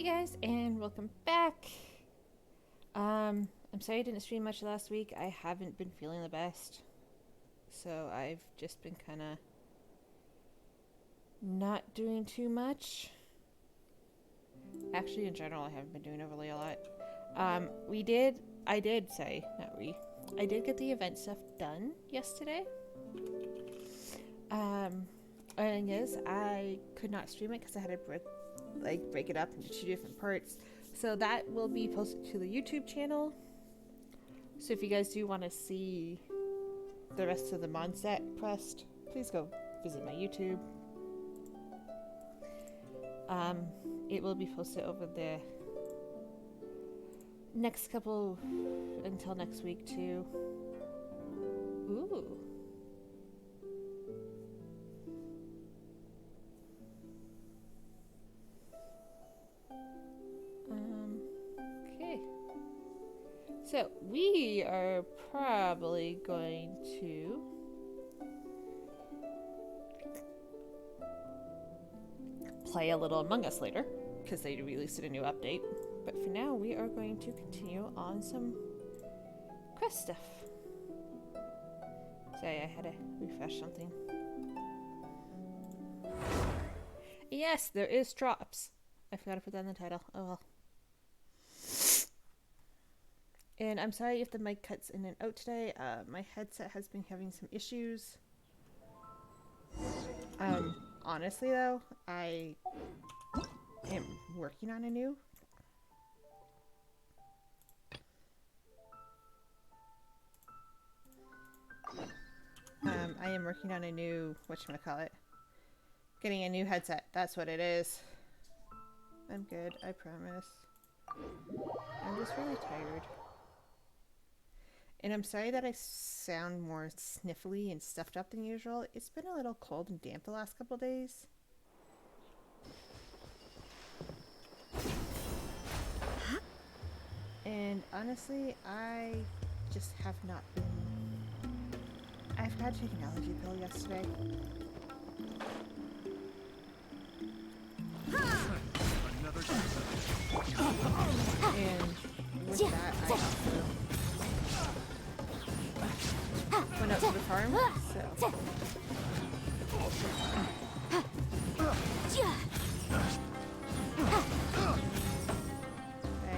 Hey guys, and welcome back. I'm sorry I didn't stream much last week. I haven't been feeling the best, so I've just been kind of not doing too much. Actually, in general, I haven't been doing overly a lot. I did get the event stuff done yesterday. And yes, I could not stream it because I had to break it up into two different parts. So that will be posted to the YouTube channel. So if you guys do want to see the rest of the mod set pressed, please go visit my YouTube. It will be posted over the next couple until next week too. Ooh. Okay. So we are probably going to play a little Among Us later, because they released a new update. But for now, we are going to continue on some quest stuff. Sorry, I had to refresh something. Yes, there is drops. I forgot to put that in the title. Oh well. And I'm sorry if the mic cuts in and out today. My headset has been having some issues. Honestly though, I am working on a new. I am working on a new, whatchamacallit, getting a new headset. That's what it is. I'm good, I promise. I'm just really tired. And I'm sorry that I sound more sniffly and stuffed up than usual. It's been a little cold and damp the last couple days. And honestly, I just have not been... I've had to take an allergy pill yesterday. And with that, I also went out to the farm, so...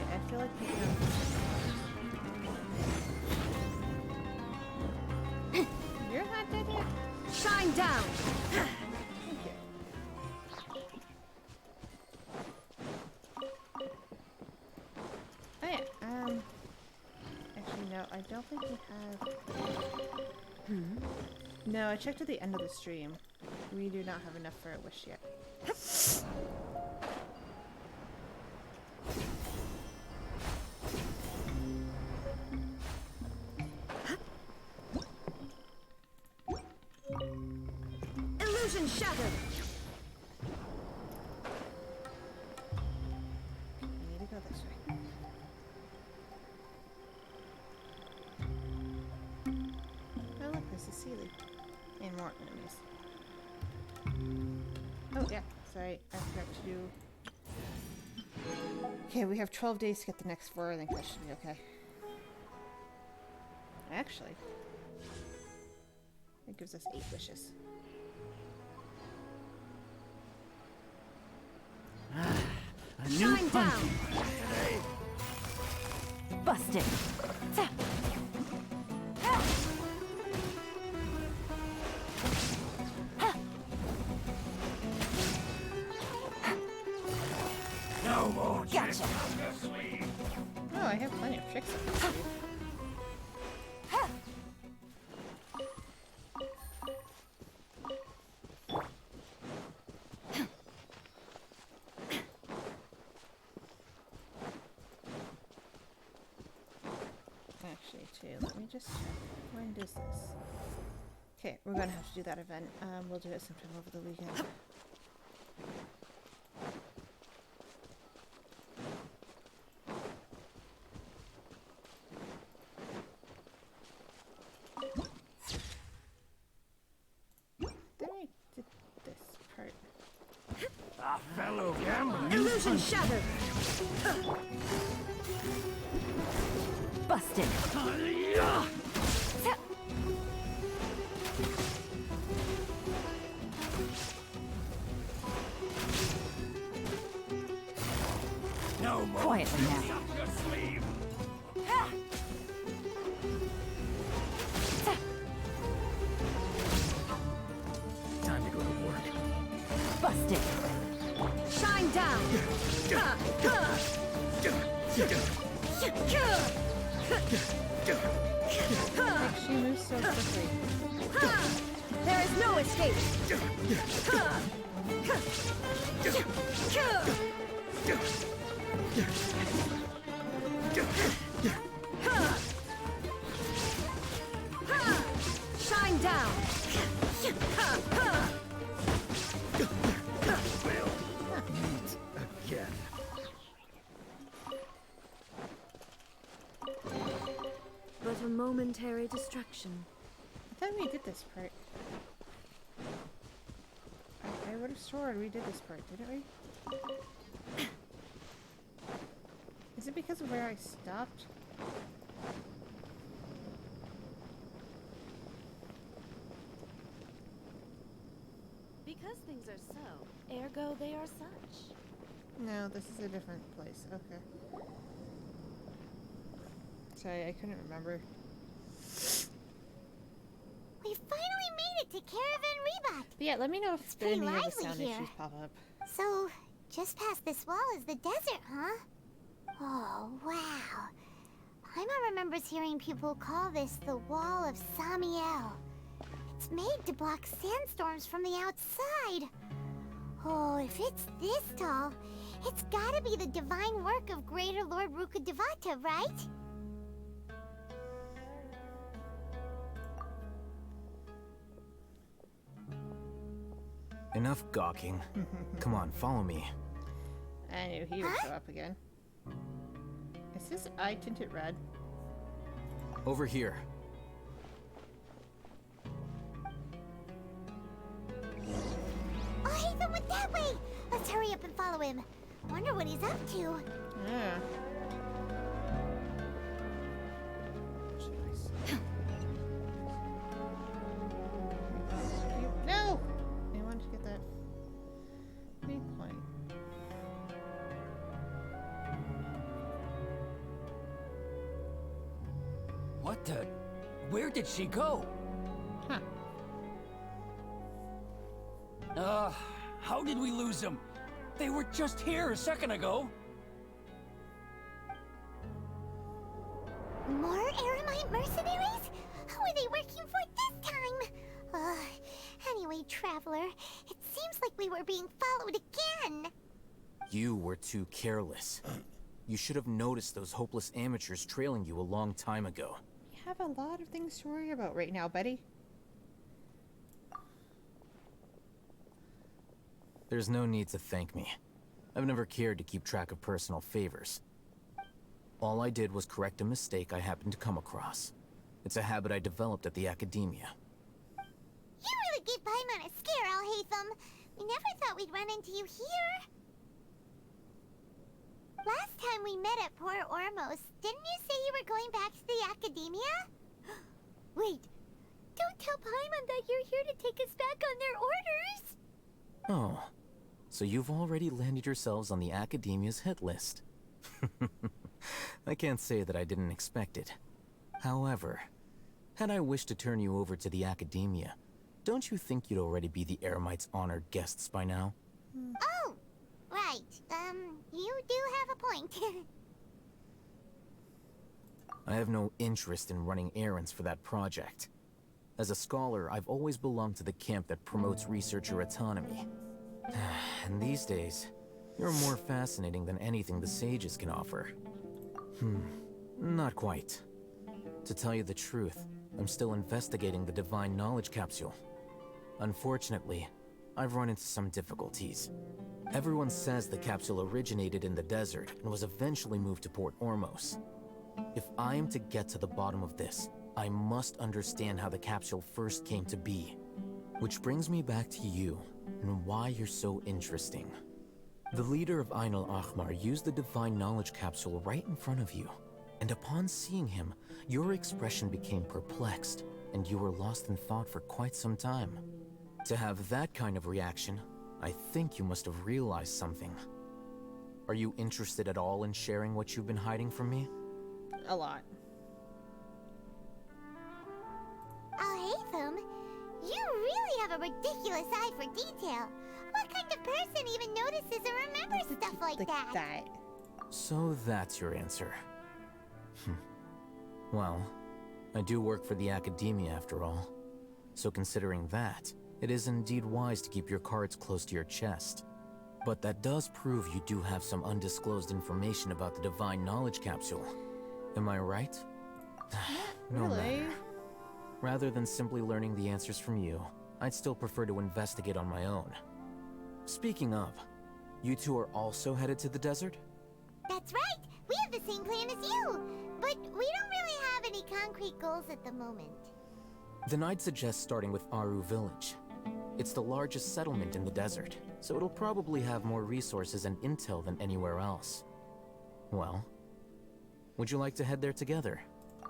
I feel like picking up... You're not dead yet? Shine down! Thank you. Oh yeah, actually no, I don't think we have... No, I checked at the end of the stream. We do not have enough for a wish yet. Illusion shattered! We need to go this way. Oh look, there's a Sealy. And more enemies. Oh yeah, sorry, I forgot to do... Okay, we have 12 days to get the next 4, I think that should be okay. Actually, it gives us 8 wishes. A new Shine punch. down! Busted. No more. Gotcha. Oh, I have plenty of tricks up my sleeve. Actually, too, let me just check. When does this? Okay, we're gonna have to do that event. We'll do it sometime over the weekend. Then I did this part. A fellow gambler. Illusion shattered! Busted. No more. Quietly now. Up your sleeve. Time to go to work. Busted. Shine down. Like she moves so quickly. There is no escape. Shine down. Meet again. But a momentary distraction. I thought we did this part. I would have sworn we did this part, didn't we? Is it because of where I stopped? Because things are so, ergo they are such. No, this is a different place. Okay. Sorry, I couldn't remember. We finally made it to Caravan Rebot. But yeah, let me know if pretty any of the lively sound here. issues pop up. So, just past this wall is the desert, huh? Oh, wow. Paimon remembers hearing people call this the Wall of Samiel. It's made to block sandstorms from the outside. Oh, if it's this tall, it's gotta be the divine work of Greater Lord Rukkhadevata, right? Enough gawking. Come on, follow me. I knew he would show up again. Is his eye tinted red? Over here. Oh, Hatham went that way! Let's hurry up and follow him. Wonder what he's up to. Yeah. No! I wanted to get that big point. What the? Where did she go? Huh. How did we lose them? They were just here a second ago. More Aramite mercenaries? Who are they working for this time? Anyway, Traveler, it seems like we were being followed again. You were too careless. You should have noticed those hopeless amateurs trailing you a long time ago. You have a lot of things to worry about right now, buddy. There's no need to thank me. I've never cared to keep track of personal favors. All I did was correct a mistake I happened to come across. It's a habit I developed at the Academia. You really gave Paimon a scare, Alhaitham. We never thought we'd run into you here. Last time we met at Port Ormos, didn't you say you were going back to the Academia? Wait, don't tell Paimon that you're here to take us back on their orders. Oh, so you've already landed yourselves on the Academia's hit list. I can't say that I didn't expect it. However, had I wished to turn you over to the Academia, don't you think you'd already be the Eremites' honored guests by now? Oh, right. You do have a point. I have no interest in running errands for that project. As a scholar, I've always belonged to the camp that promotes researcher autonomy. And these days, you're more fascinating than anything the sages can offer. Not quite. To tell you the truth, I'm still investigating the Divine Knowledge Capsule. Unfortunately, I've run into some difficulties. Everyone says the capsule originated in the desert and was eventually moved to Port Ormos. If I am to get to the bottom of this, I must understand how the capsule first came to be. Which brings me back to you, and why you're so interesting. The leader of Ain al-Ahmar used the Divine Knowledge Capsule right in front of you. And upon seeing him, your expression became perplexed, and you were lost in thought for quite some time. To have that kind of reaction, I think you must have realized something. Are you interested at all in sharing what you've been hiding from me? A lot. Oh, Haytham, you really have a ridiculous eye for detail. What kind of person even notices or remembers stuff like that? So that's your answer. Well, I do work for the Academia after all. So considering that, it is indeed wise to keep your cards close to your chest. But that does prove you do have some undisclosed information about the Divine Knowledge Capsule. Am I right? No matter. Rather than simply learning the answers from you, I'd still prefer to investigate on my own. Speaking of, you two are also headed to the desert? That's right. We have the same plan as you. But we don't really have any concrete goals at the moment. Then I'd suggest starting with Aru Village. It's the largest settlement in the desert, so it'll probably have more resources and intel than anywhere else. Well, would you like to head there together?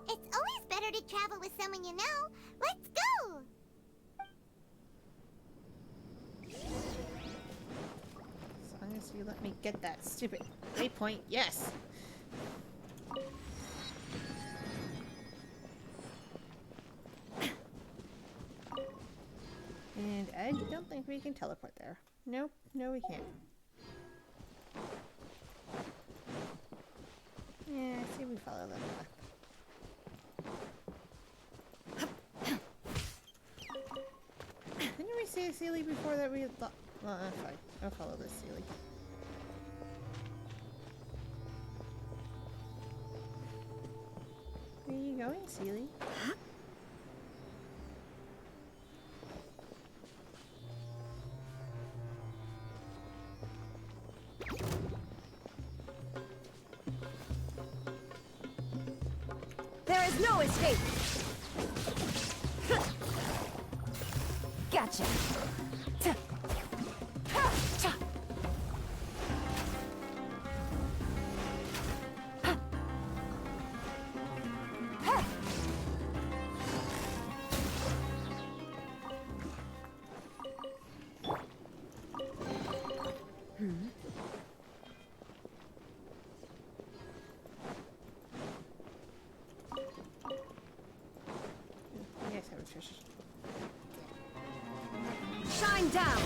It's always better to travel with someone you know. Let's go! As long as you let me get that stupid waypoint, yes! And I don't think we can teleport there. Nope, no we can't. Yeah, I see we follow that path. Didn't we see a Sealy before that we thought? Well, fine. I'll follow this Sealy. Where are you going, Sealy? There is no escape! Gotcha! Yes, have a treasure. Shine down!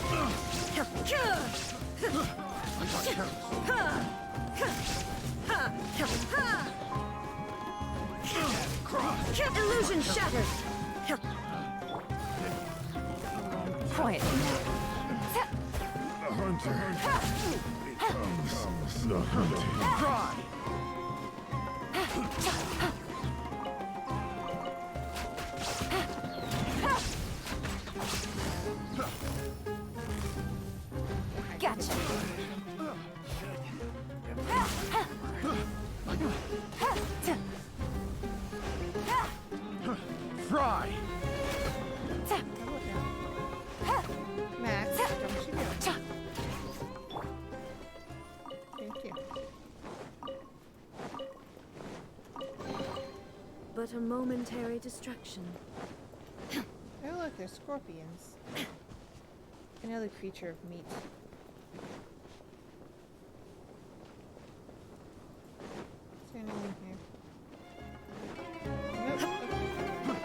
Illusion shattered! Quiet now. The hunter becomes the hunted. Cry! Gotcha! Fry! Max, don't you do it. Thank you. But a momentary distraction. Oh look, there's scorpions. Another creature of meat. Is there anyone here? Nope. Okay.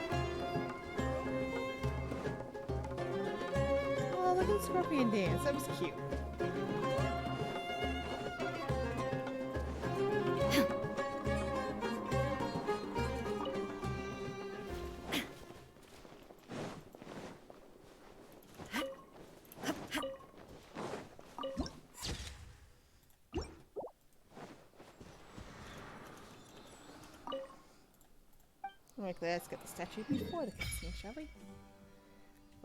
Oh, look at the scorpion dance. That was cute. Like, let's get the statue before the cutscene, shall we?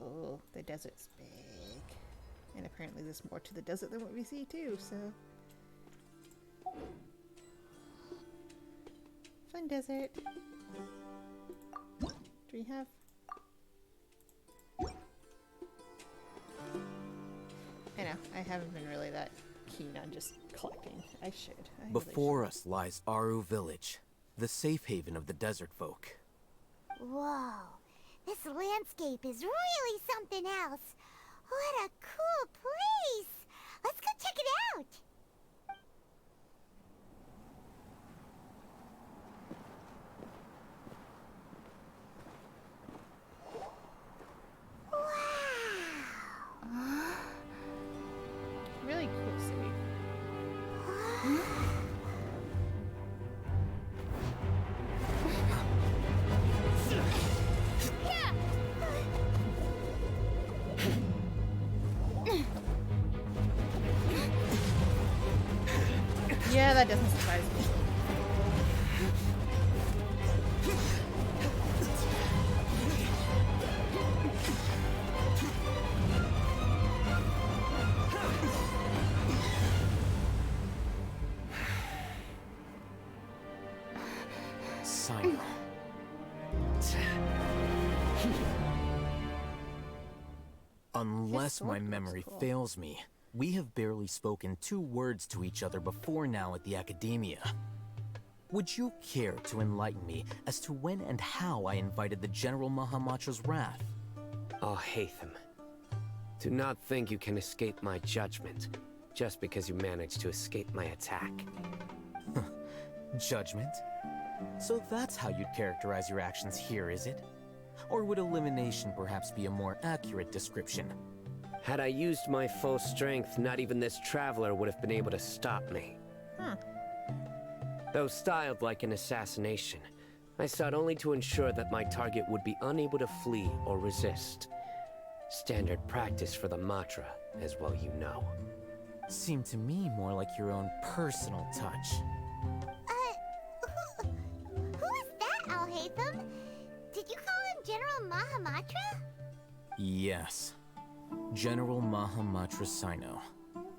Oh, the desert's big. And apparently there's more to the desert than what we see too, so... Fun desert. Do we have... I know, I haven't been really that keen on just collecting. I should. I really Before us lies Aru Village, the safe haven of the desert folk. Whoa, this landscape is really something else. What a cool place! Let's go check it out! Wow! should. Really cool city. Yeah, that doesn't surprise me. Sino. Unless my sword looks memory cool. fails me, we have barely spoken 2 words to each other before now at the Academia. Would you care to enlighten me as to when and how I invited the General Mahamatra's wrath? Oh, Hatham. Do not think you can escape my judgment, just because you managed to escape my attack. Judgment? So that's how you'd characterize your actions here, is it? Or would elimination perhaps be a more accurate description? Had I used my full strength, not even this traveler would have been able to stop me. Though styled like an assassination, I sought only to ensure that my target would be unable to flee or resist. Standard practice for the Matra, as well you know. Seemed to me more like your own personal touch. Who is that, Alhaitham? Did you call him General Mahamatra? Yes. General Mahamatra Sino,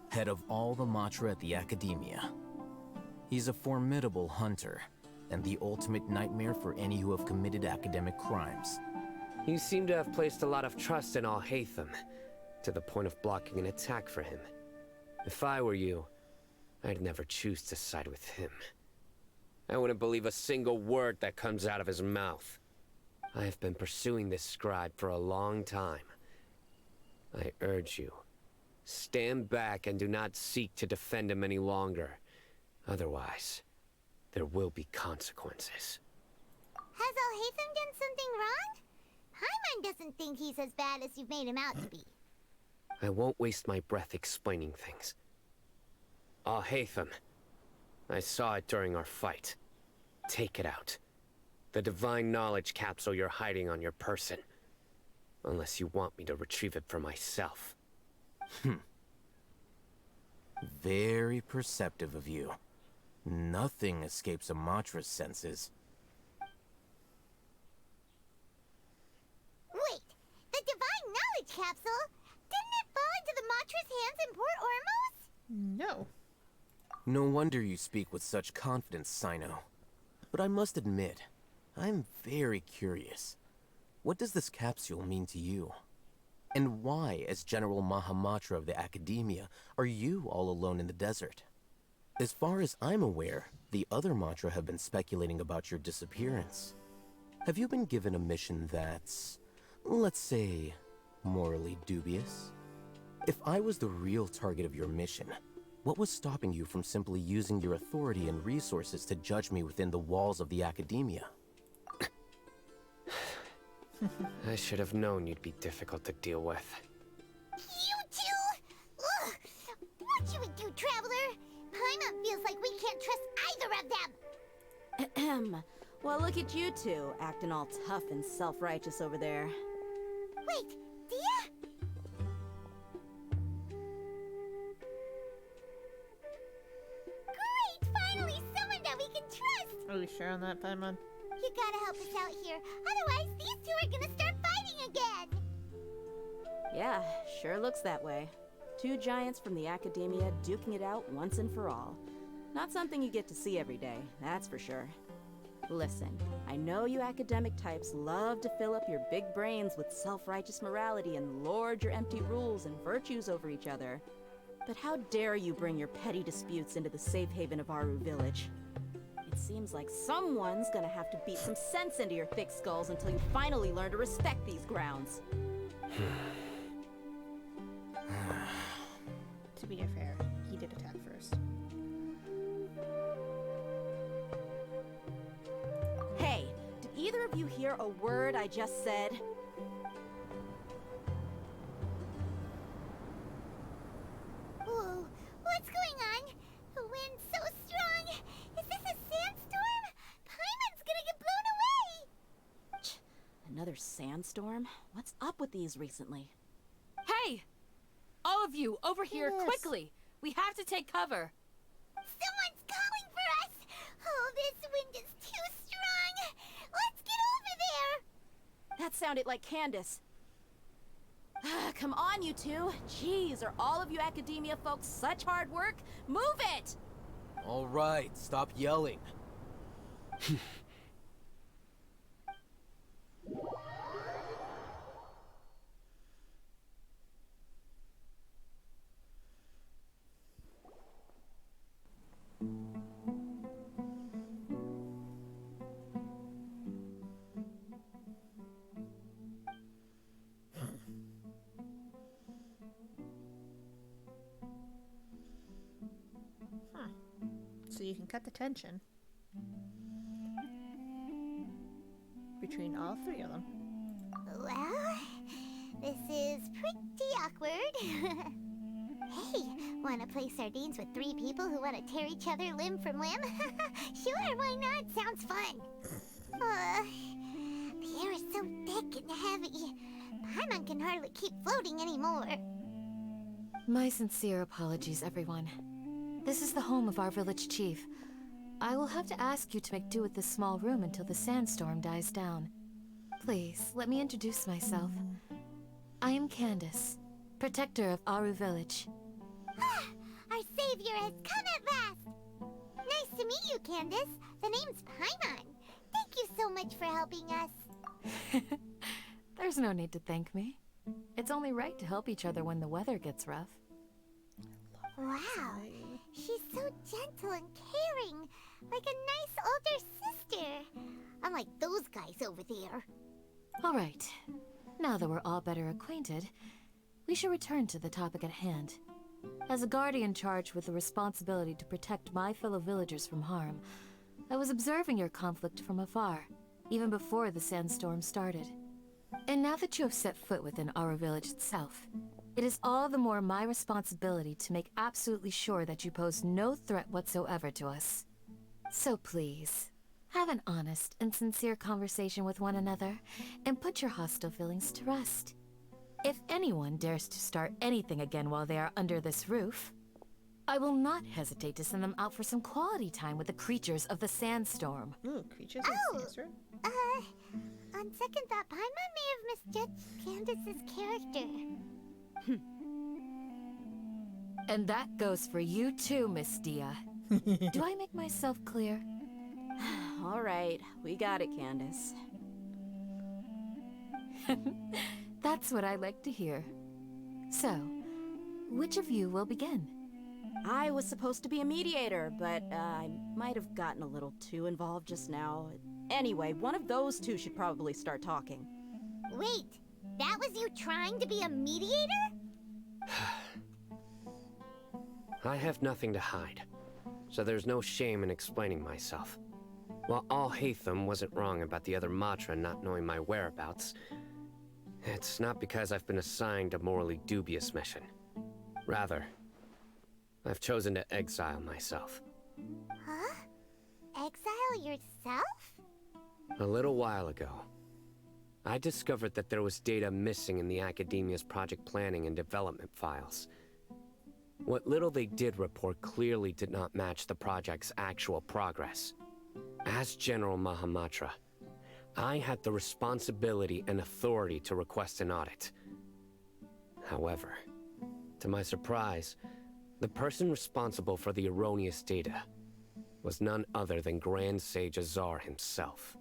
head of all the Matra at the Academia. He's a formidable hunter, and the ultimate nightmare for any who have committed academic crimes. You seem to have placed a lot of trust in Alhaitham, to the point of blocking an attack for him. If I were you, I'd never choose to side with him. I wouldn't believe a single word that comes out of his mouth. I have been pursuing this scribe for a long time. I urge you, stand back and do not seek to defend him any longer. Otherwise, there will be consequences. Has Alhaitham done something wrong? Paimon doesn't think he's as bad as you've made him out to be. I won't waste my breath explaining things. Alhaitham, I saw it during our fight. Take it out. The divine knowledge capsule you're hiding on your person. Unless you want me to retrieve it for myself. Very perceptive of you. Nothing escapes a Matra's senses. Wait, the divine knowledge capsule? Didn't it fall into the Matra's hands in Port Ormos? No. No wonder you speak with such confidence, Sino. But I must admit, I'm very curious. What does this capsule mean to you? And why, as General Mahamatra of the Academia, are you all alone in the desert? As far as I'm aware, the other Matra have been speculating about your disappearance. Have you been given a mission that's, let's say, morally dubious? If I was the real target of your mission, what was stopping you from simply using your authority and resources to judge me within the walls of the Academia? I should have known you'd be difficult to deal with. You two? Ugh! What should we do, Traveler? Paimon feels like we can't trust either of them. Ahem. Well, look at you two, acting all tough and self-righteous over there. Wait, Dia? Great! Finally, someone that we can trust! Are we sure on that, Paimon? You gotta help us out here. Otherwise, these two are gonna start fighting again! Yeah, sure looks that way. 2 giants from the Academia duking it out once and for all. Not something you get to see every day, that's for sure. Listen, I know you academic types love to fill up your big brains with self-righteous morality and lord your empty rules and virtues over each other. But how dare you bring your petty disputes into the safe haven of Aru Village? It seems like someone's gonna have to beat some sense into your thick skulls until you finally learn to respect these grounds. To be fair, he did attack first. Hey, did either of you hear a word I just said? Whoa, what's going on? The wind's so strong. Is this a sandstorm? Paimon's gonna get blown away. Another sandstorm? What's up with these recently? Hey! All of you, over here, Yes. quickly! We have to take cover! Someone's calling for us. Oh, this wind is too strong. Let's get over there. That sounded like Candace. Come on, you two. Jeez, are all of you academia folks such hard work? Move it! All right, stop yelling. So you can cut the tension between all three of them. Well, this is pretty awkward. Hey, wanna play sardines with three people who wanna tear each other limb from limb? Sure, why not? Sounds fun. The air is so thick and heavy. Paimon can hardly keep floating anymore. My sincere apologies, everyone. This is the home of our village chief. I will have to ask you to make do with this small room until the sandstorm dies down. Please, let me introduce myself. I am Candace, protector of Aru Village. Our savior has come at last. Nice to meet you, Candace. The name's Paimon. Thank you so much for helping us. There's no need to thank me. It's only right to help each other when the weather gets rough. Wow, she's so gentle and caring, like a nice older sister. Unlike those guys over there. All right. Now that we're all better acquainted, we should return to the topic at hand. As a guardian charged with the responsibility to protect my fellow villagers from harm, I was observing your conflict from afar, even before the sandstorm started. And now that you have set foot within our village itself, it is all the more my responsibility to make absolutely sure that you pose no threat whatsoever to us. So please, have an honest and sincere conversation with one another, and put your hostile feelings to rest. If anyone dares to start anything again while they are under this roof, I will not hesitate to send them out for some quality time with the creatures of the sandstorm. Ooh, creatures Oh! in Sandstorm? On second thought, Paimon may have misjudged Candace's character. And that goes for you too, Miss Dia. Do I make myself clear? All right, we got it, Candace. That's what I like to hear. So, which of you will begin? I was supposed to be a mediator, but I might have gotten a little too involved just now. Anyway, one of those two should probably start talking. Wait, that was you trying to be a mediator? I have nothing to hide, so there's no shame in explaining myself. While All Hatham wasn't wrong about the other Matra not knowing my whereabouts, it's not because I've been assigned a morally dubious mission. Rather, I've chosen to exile myself. Huh? Exile yourself? A little while ago, I discovered that there was data missing in the Academia's project planning and development files. What little they did report clearly did not match the project's actual progress. As General Mahamatra, I had the responsibility and authority to request an audit. However, to my surprise, the person responsible for the erroneous data was none other than Grand Sage Azar himself.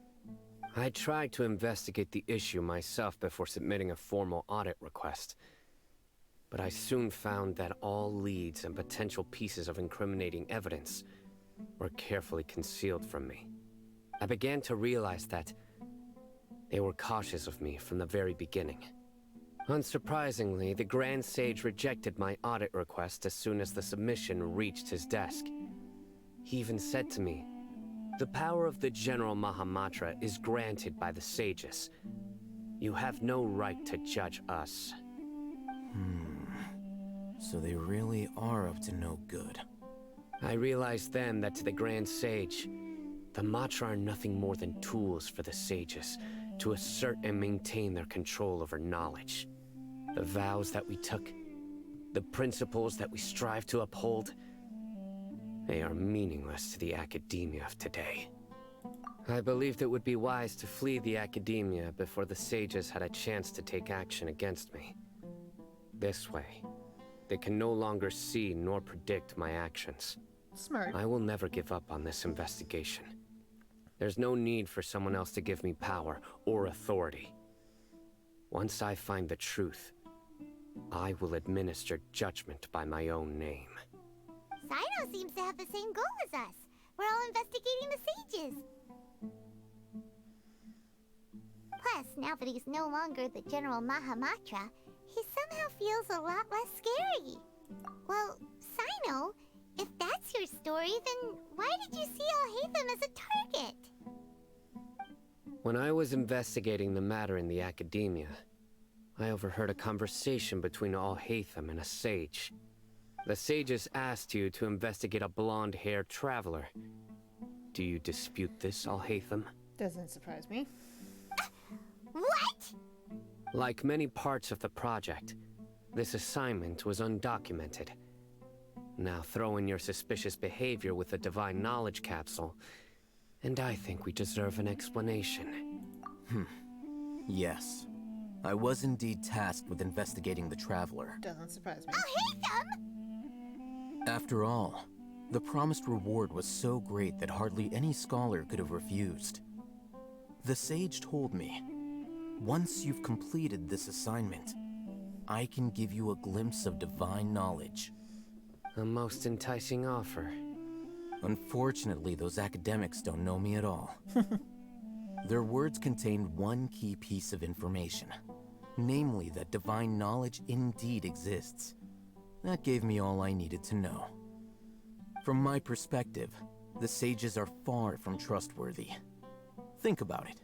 I tried to investigate the issue myself before submitting a formal audit request. But I soon found that all leads and potential pieces of incriminating evidence were carefully concealed from me. I began to realize that they were cautious of me from the very beginning. Unsurprisingly, the Grand Sage rejected my audit request as soon as the submission reached his desk. He even said to me, "The power of the General Mahamatra is granted by the sages. You have no right to judge us." So they really are up to no good. I realized then that to the Grand Sage, the Matra are nothing more than tools for the sages to assert and maintain their control over knowledge. The vows that we took, the principles that we strive to uphold, they are meaningless to the academia of today. I believed it would be wise to flee the academia before the sages had a chance to take action against me. This way, they can no longer see nor predict my actions. Smart. I will never give up on this investigation. There's no need for someone else to give me power or authority. Once I find the truth, I will administer judgment by my own name. Cyno seems to have the same goal as us. We're all investigating the sages. Plus, now that he's no longer the General Mahamatra, he somehow feels a lot less scary. Well, Cyno, if that's your story, then why did you see Alhaitham as a target? When I was investigating the matter in the academia, I overheard a conversation between Alhaitham and a sage. The sages asked you to investigate a blonde-haired traveler. Do you dispute this, Alhaitham? Doesn't surprise me. What? Like many parts of the project, this assignment was undocumented. Now throw in your suspicious behavior with the Divine Knowledge Capsule, and I think we deserve an explanation. Yes. I was indeed tasked with investigating the Traveler. Doesn't surprise me. Alhaitham? After all, the promised reward was so great that hardly any scholar could have refused. The sage told me, once you've completed this assignment, I can give you a glimpse of divine knowledge. A most enticing offer. Unfortunately, those academics don't know me at all. Their words contained one key piece of information, namely that divine knowledge indeed exists. That gave me all I needed to know. From my perspective, the sages are far from trustworthy. Think about it.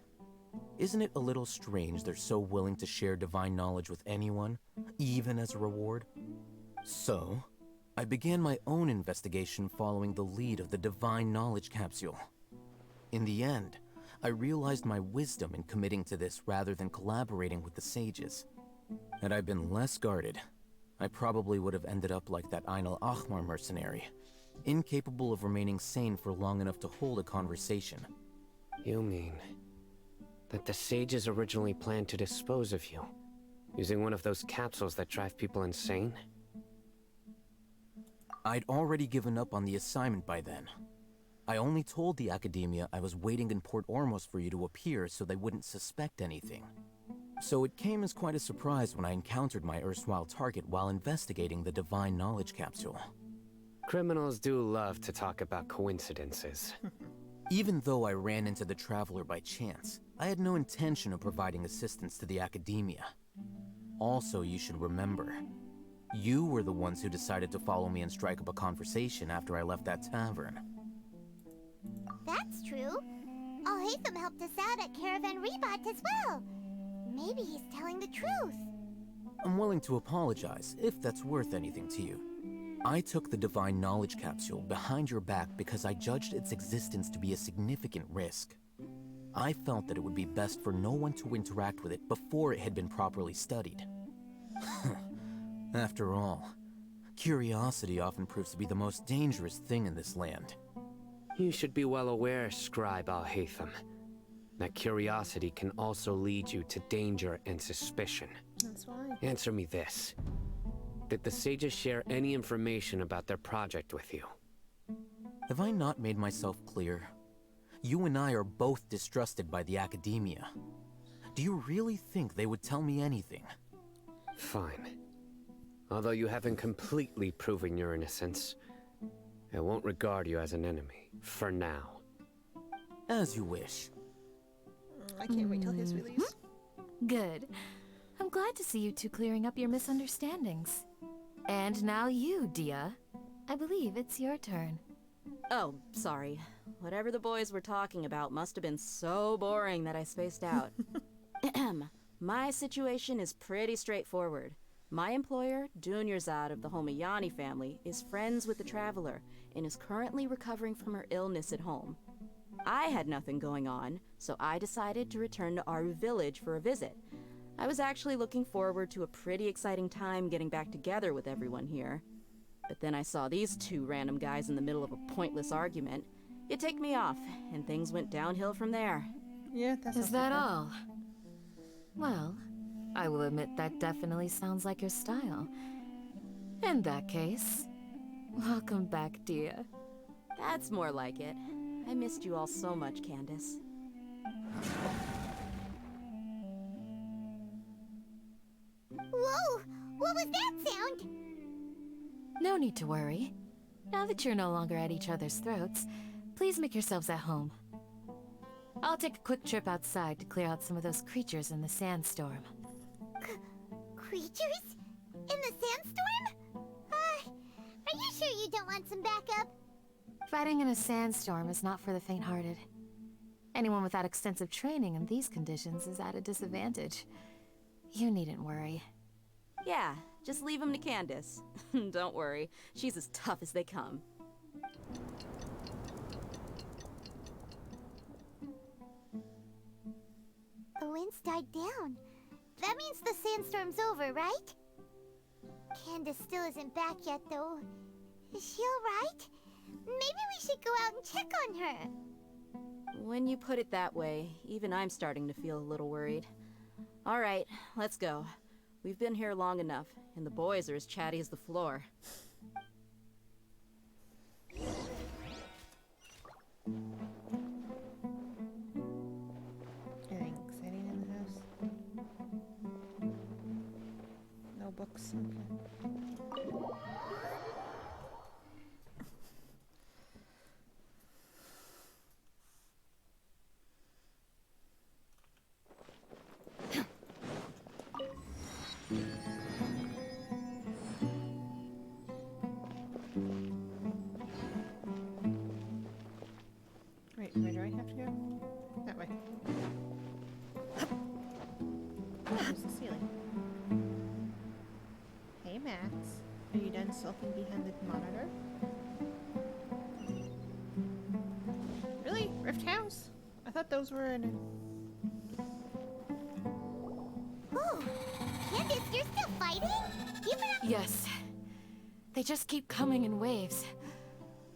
Isn't it a little strange they're so willing to share divine knowledge with anyone, even as a reward? So, I began my own investigation following the lead of the Divine Knowledge Capsule. In the end, I realized my wisdom in committing to this rather than collaborating with the sages. Had I been less guarded, I probably would have ended up like that Ain al-Ahmar mercenary, incapable of remaining sane for long enough to hold a conversation. You mean that the sages originally planned to dispose of you, using one of those capsules that drive people insane? I'd already given up on the assignment by then. I only told the Academia I was waiting in Port Ormos for you to appear so they wouldn't suspect anything. So it came as quite a surprise when I encountered my erstwhile target while investigating the Divine Knowledge Capsule. Criminals do love to talk about coincidences. Even though I ran into the Traveler by chance, I had no intention of providing assistance to the Academia. Also, you should remember, you were the ones who decided to follow me and strike up a conversation after I left that tavern. That's true. Alhaitham helped us out at Caravan Rebat as well. Maybe he's telling the truth. I'm willing to apologize, if that's worth anything to you. I took the Divine Knowledge Capsule behind your back because I judged its existence to be a significant risk. I felt that it would be best for no one to interact with it before it had been properly studied. After all, curiosity often proves to be the most dangerous thing in this land. You should be well aware, Scribe Alhaitham, that curiosity can also lead you to danger and suspicion. That's why. Answer me this. Did the sages share any information about their project with you? Have I not made myself clear? You and I are both distrusted by the Academia. Do you really think they would tell me anything? Fine. Although you haven't completely proven your innocence, I won't regard you as an enemy, for now. As you wish. I can't wait till his release. Good. I'm glad to see you two clearing up your misunderstandings. And now you, Dia. I believe it's your turn. Oh, sorry. Whatever the boys were talking about must have been so boring that I spaced out. My situation is pretty straightforward. My employer, Dunyarzad of the Homayani family, is friends with the Traveler and is currently recovering from her illness at home. I had nothing going on, so I decided to return to Aru Village for a visit. I was actually looking forward to a pretty exciting time getting back together with everyone here. But then I saw these two random guys in the middle of a pointless argument. It ticked me off, and things went downhill from there. Yeah, that's Is that all? Well, I will admit that definitely sounds like your style. In that case, welcome back, Dia. That's more like it. I missed you all so much, Candace. Whoa! What was that sound? No need to worry. Now that you're no longer at each other's throats, please make yourselves at home. I'll take a quick trip outside to clear out some of those creatures in the sandstorm. Creatures? In the sandstorm? Are you sure you don't want some backup? Fighting in a sandstorm is not for the faint-hearted. Anyone without extensive training in these conditions is at a disadvantage. You needn't worry. Yeah, just leave him to Candace. Don't worry, she's as tough as they come. The wind's died down. That means the sandstorm's over, right? Candace still isn't back yet, though. Is she alright? Maybe we should go out and check on her. When you put it that way, even I'm starting to feel a little worried. All right, let's go. We've been here long enough, and the boys are as chatty as the floor. Anything exciting in the house? No books. Okay. Wait, where do I have to go? That way. Oh, there's the ceiling. Hey, Max. Are you done sulking behind the monitor? Really? Rift House? I thought those were in... Oh, Candace, you're still fighting? You've been up... Yes. They just keep coming in waves.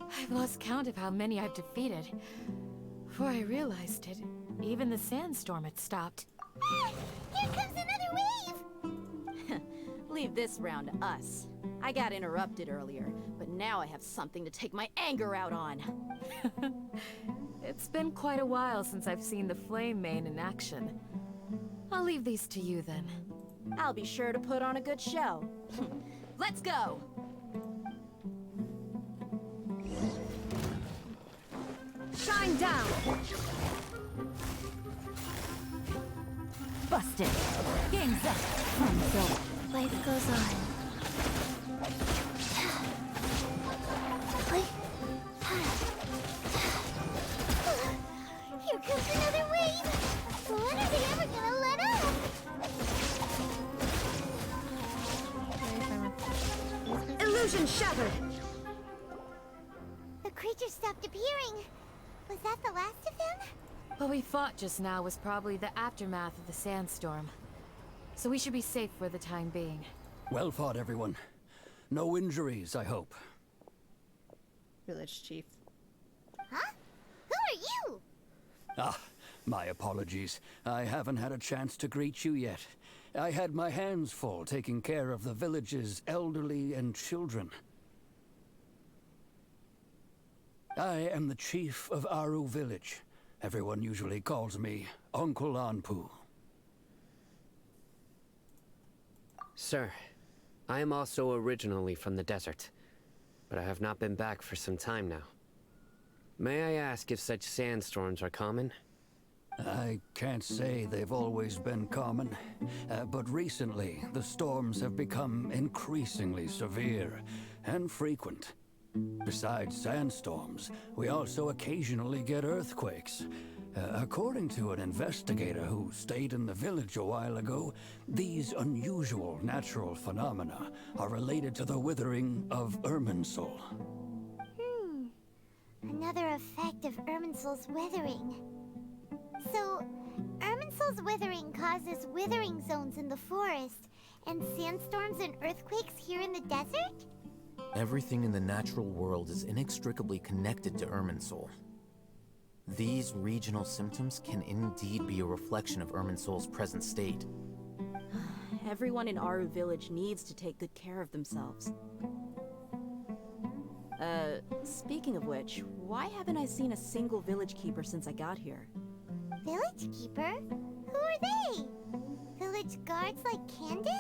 I've lost count of how many I've defeated. Before I realized it, even the sandstorm had stopped. Ah, here comes another wave! Leave this round to us. I got interrupted earlier, but now I have something to take my anger out on. It's been quite a while since I've seen the Flame Mane in action. I'll leave these to you then. I'll be sure to put on a good show. Let's go! Shine down! Busted! Game's up! Life goes on. Here comes another wave! When are they ever gonna let up? Illusion shattered! The creatures stopped appearing. Was that the last of them? What we fought just now was probably the aftermath of the sandstorm. So we should be safe for the time being. Well fought, everyone. No injuries, I hope. Village chief. Huh? Who are you? Ah, my apologies. I haven't had a chance to greet you yet. I had my hands full taking care of the village's elderly and children. I am the chief of Aru Village. Everyone usually calls me Uncle Anpu. Sir, I am also originally from the desert, but I have not been back for some time now. May I ask if such sandstorms are common? I can't say they've always been common, but recently the storms have become increasingly severe and frequent. Besides sandstorms, we also occasionally get earthquakes. According to an investigator who stayed in the village a while ago, these unusual natural phenomena are related to the withering of Irminsul. Another effect of Irminsul's withering. So, Irminsul's withering causes withering zones in the forest, and sandstorms and earthquakes here in the desert? Everything in the natural world is inextricably connected to Irminsul. These regional symptoms can indeed be a reflection of Irminsul's present state. Everyone in Aru Village needs to take good care of themselves. Speaking of which, why haven't I seen a single village keeper since I got here? Village keeper? Who are they? Village guards like Candace?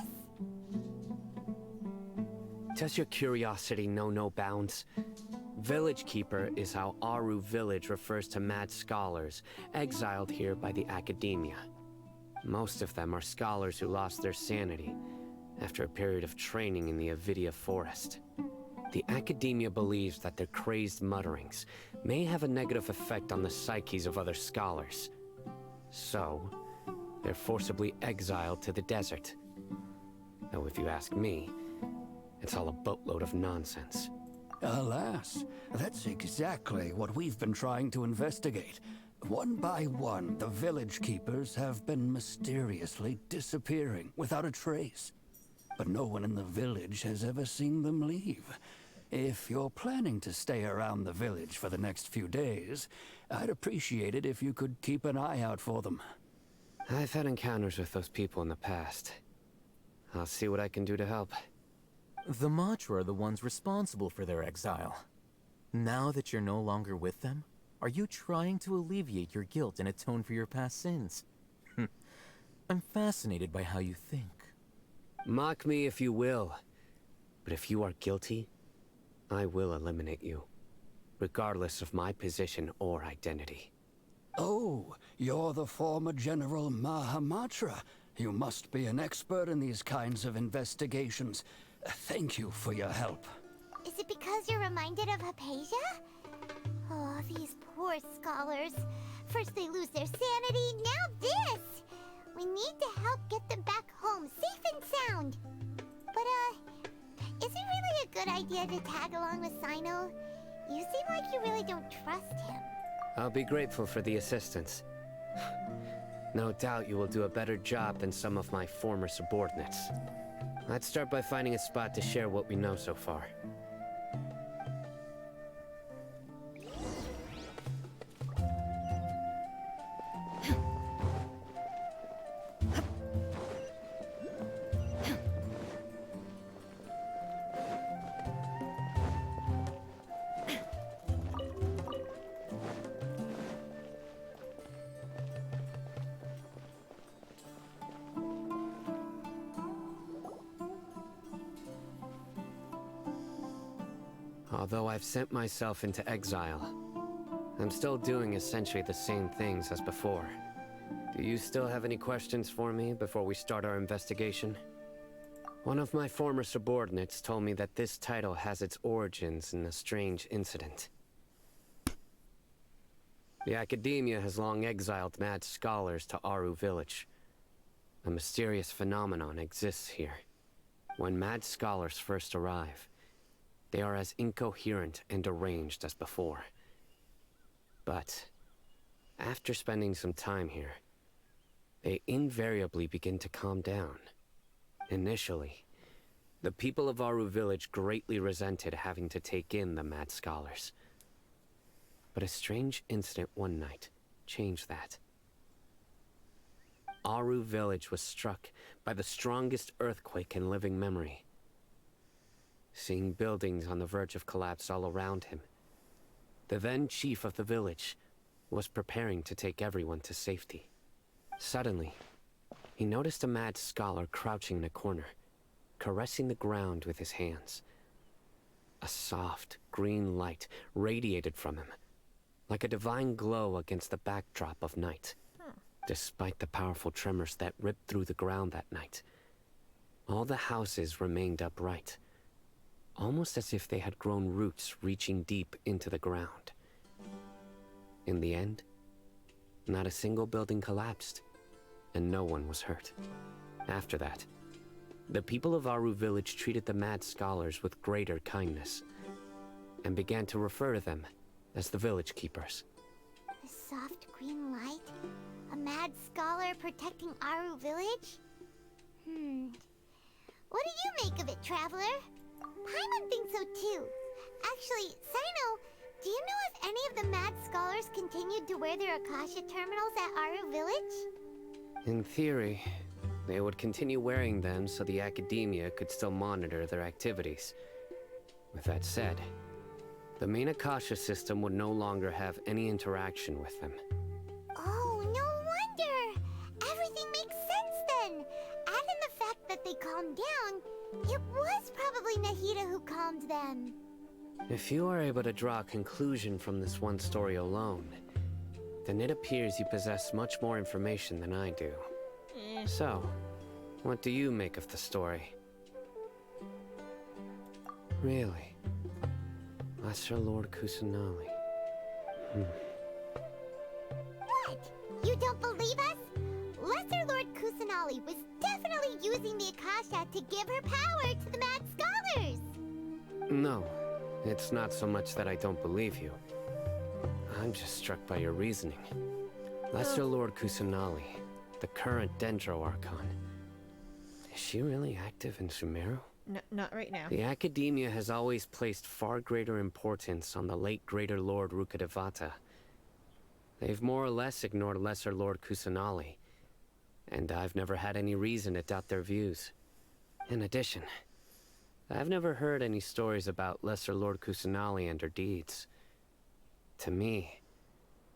Does your curiosity know no bounds? Village Keeper is how Aru Village refers to mad scholars, exiled here by the Academia. Most of them are scholars who lost their sanity after a period of training in the Avidia Forest. The Academia believes that their crazed mutterings may have a negative effect on the psyches of other scholars. So, they're forcibly exiled to the desert. Though if you ask me, it's all a boatload of nonsense. Alas, that's exactly what we've been trying to investigate. One by one, the village keepers have been mysteriously disappearing without a trace. But no one in the village has ever seen them leave. If you're planning to stay around the village for the next few days, I'd appreciate it if you could keep an eye out for them. I've had encounters with those people in the past. I'll see what I can do to help. The Matra are the ones responsible for their exile. Now that you're no longer with them, are you trying to alleviate your guilt and atone for your past sins? I'm fascinated by how you think. Mock me if you will, but if you are guilty, I will eliminate you, regardless of my position or identity. Oh, you're the former General Mahamatra. You must be an expert in these kinds of investigations. Thank you for your help. Is it because you're reminded of Hypatia? Oh, these poor scholars. First they lose their sanity, now this! We need to help get them back home, safe and sound. But, is it really a good idea to tag along with Sino? You seem like you really don't trust him. I'll be grateful for the assistance. No doubt you will do a better job than some of my former subordinates. Let's start by finding a spot to share what we know so far. Although I've sent myself into exile, I'm still doing essentially the same things as before. Do you still have any questions for me before we start our investigation? One of my former subordinates told me that this title has its origins in a strange incident. The Academia has long exiled mad scholars to Aru Village. A mysterious phenomenon exists here. When mad scholars first arrive, they are as incoherent and deranged as before. But after spending some time here, they invariably begin to calm down. Initially, the people of Aru Village greatly resented having to take in the mad scholars. But a strange incident one night changed that. Aru Village was struck by the strongest earthquake in living memory. Seeing buildings on the verge of collapse all around him, the then chief of the village was preparing to take everyone to safety. Suddenly, he noticed a mad scholar crouching in a corner, caressing the ground with his hands. A soft, green light radiated from him, like a divine glow against the backdrop of night. Despite the powerful tremors that ripped through the ground that night, all the houses remained upright, almost as if they had grown roots reaching deep into the ground. In the end, not a single building collapsed, and no one was hurt. After that, the people of Aru village treated the mad scholars with greater kindness, and began to refer to them as the village keepers. A soft green light? A mad scholar protecting Aru village? What do you make of it, Traveler? Paimon thinks so too. Actually, Sino, do you know if any of the mad scholars continued to wear their Akasha terminals at Aru village? In theory, they would continue wearing them so the academia could still monitor their activities. With that said, the main Akasha system would no longer have any interaction with them. Oh, no wonder! Everything makes sense then! Add in the fact that they calmed down, it was probably Nahida who calmed them. If you are able to draw a conclusion from this one story alone, then it appears you possess much more information than I do. So, what do you make of the story? Really? Lesser Lord Kusanali. What? You don't believe us? Lesser Lord Kusanali was definitely using the Akasha to give her power to the mad scholars! No, it's not so much that I don't believe you. I'm just struck by your reasoning. Lesser Lord Kusanali, the current Dendro Archon. Is she really active in Sumeru? No, not right now. The Academia has always placed far greater importance on the late Greater Lord Rukkhadevata. They've more or less ignored Lesser Lord Kusanali, and I've never had any reason to doubt their views. In addition, I've never heard any stories about Lesser Lord Kusanali and her deeds. To me,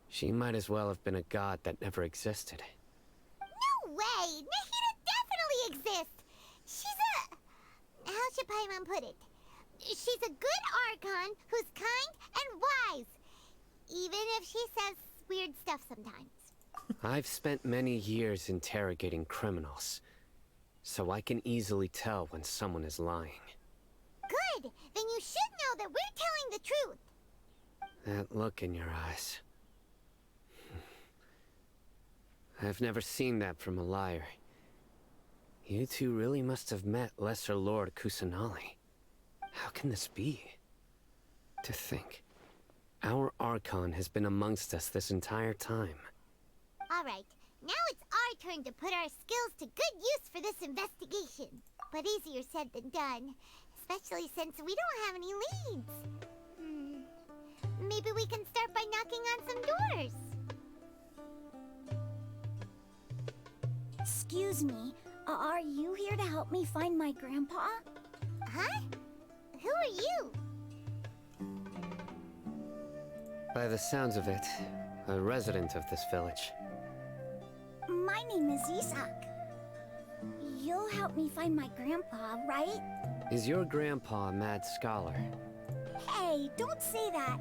she might as well have been a god that never existed. No way! Nahida definitely exists! She's a... How should Paimon put it? She's a good Archon who's kind and wise. Even if she says weird stuff sometimes. I've spent many years interrogating criminals, so I can easily tell when someone is lying. Good! Then you should know that we're telling the truth. That look in your eyes. I've never seen that from a liar. You two really must have met Lesser Lord Kusanali. How can this be? To think, our Archon has been amongst us this entire time. Alright, now it's our turn to put our skills to good use for this investigation. But easier said than done, especially since we don't have any leads. Maybe we can start by knocking on some doors. Excuse me, are you here to help me find my grandpa? Huh? Who are you? By the sounds of it, a resident of this village. My name is Isak. You'll help me find my grandpa, right? Is your grandpa a mad scholar? Hey, don't say that.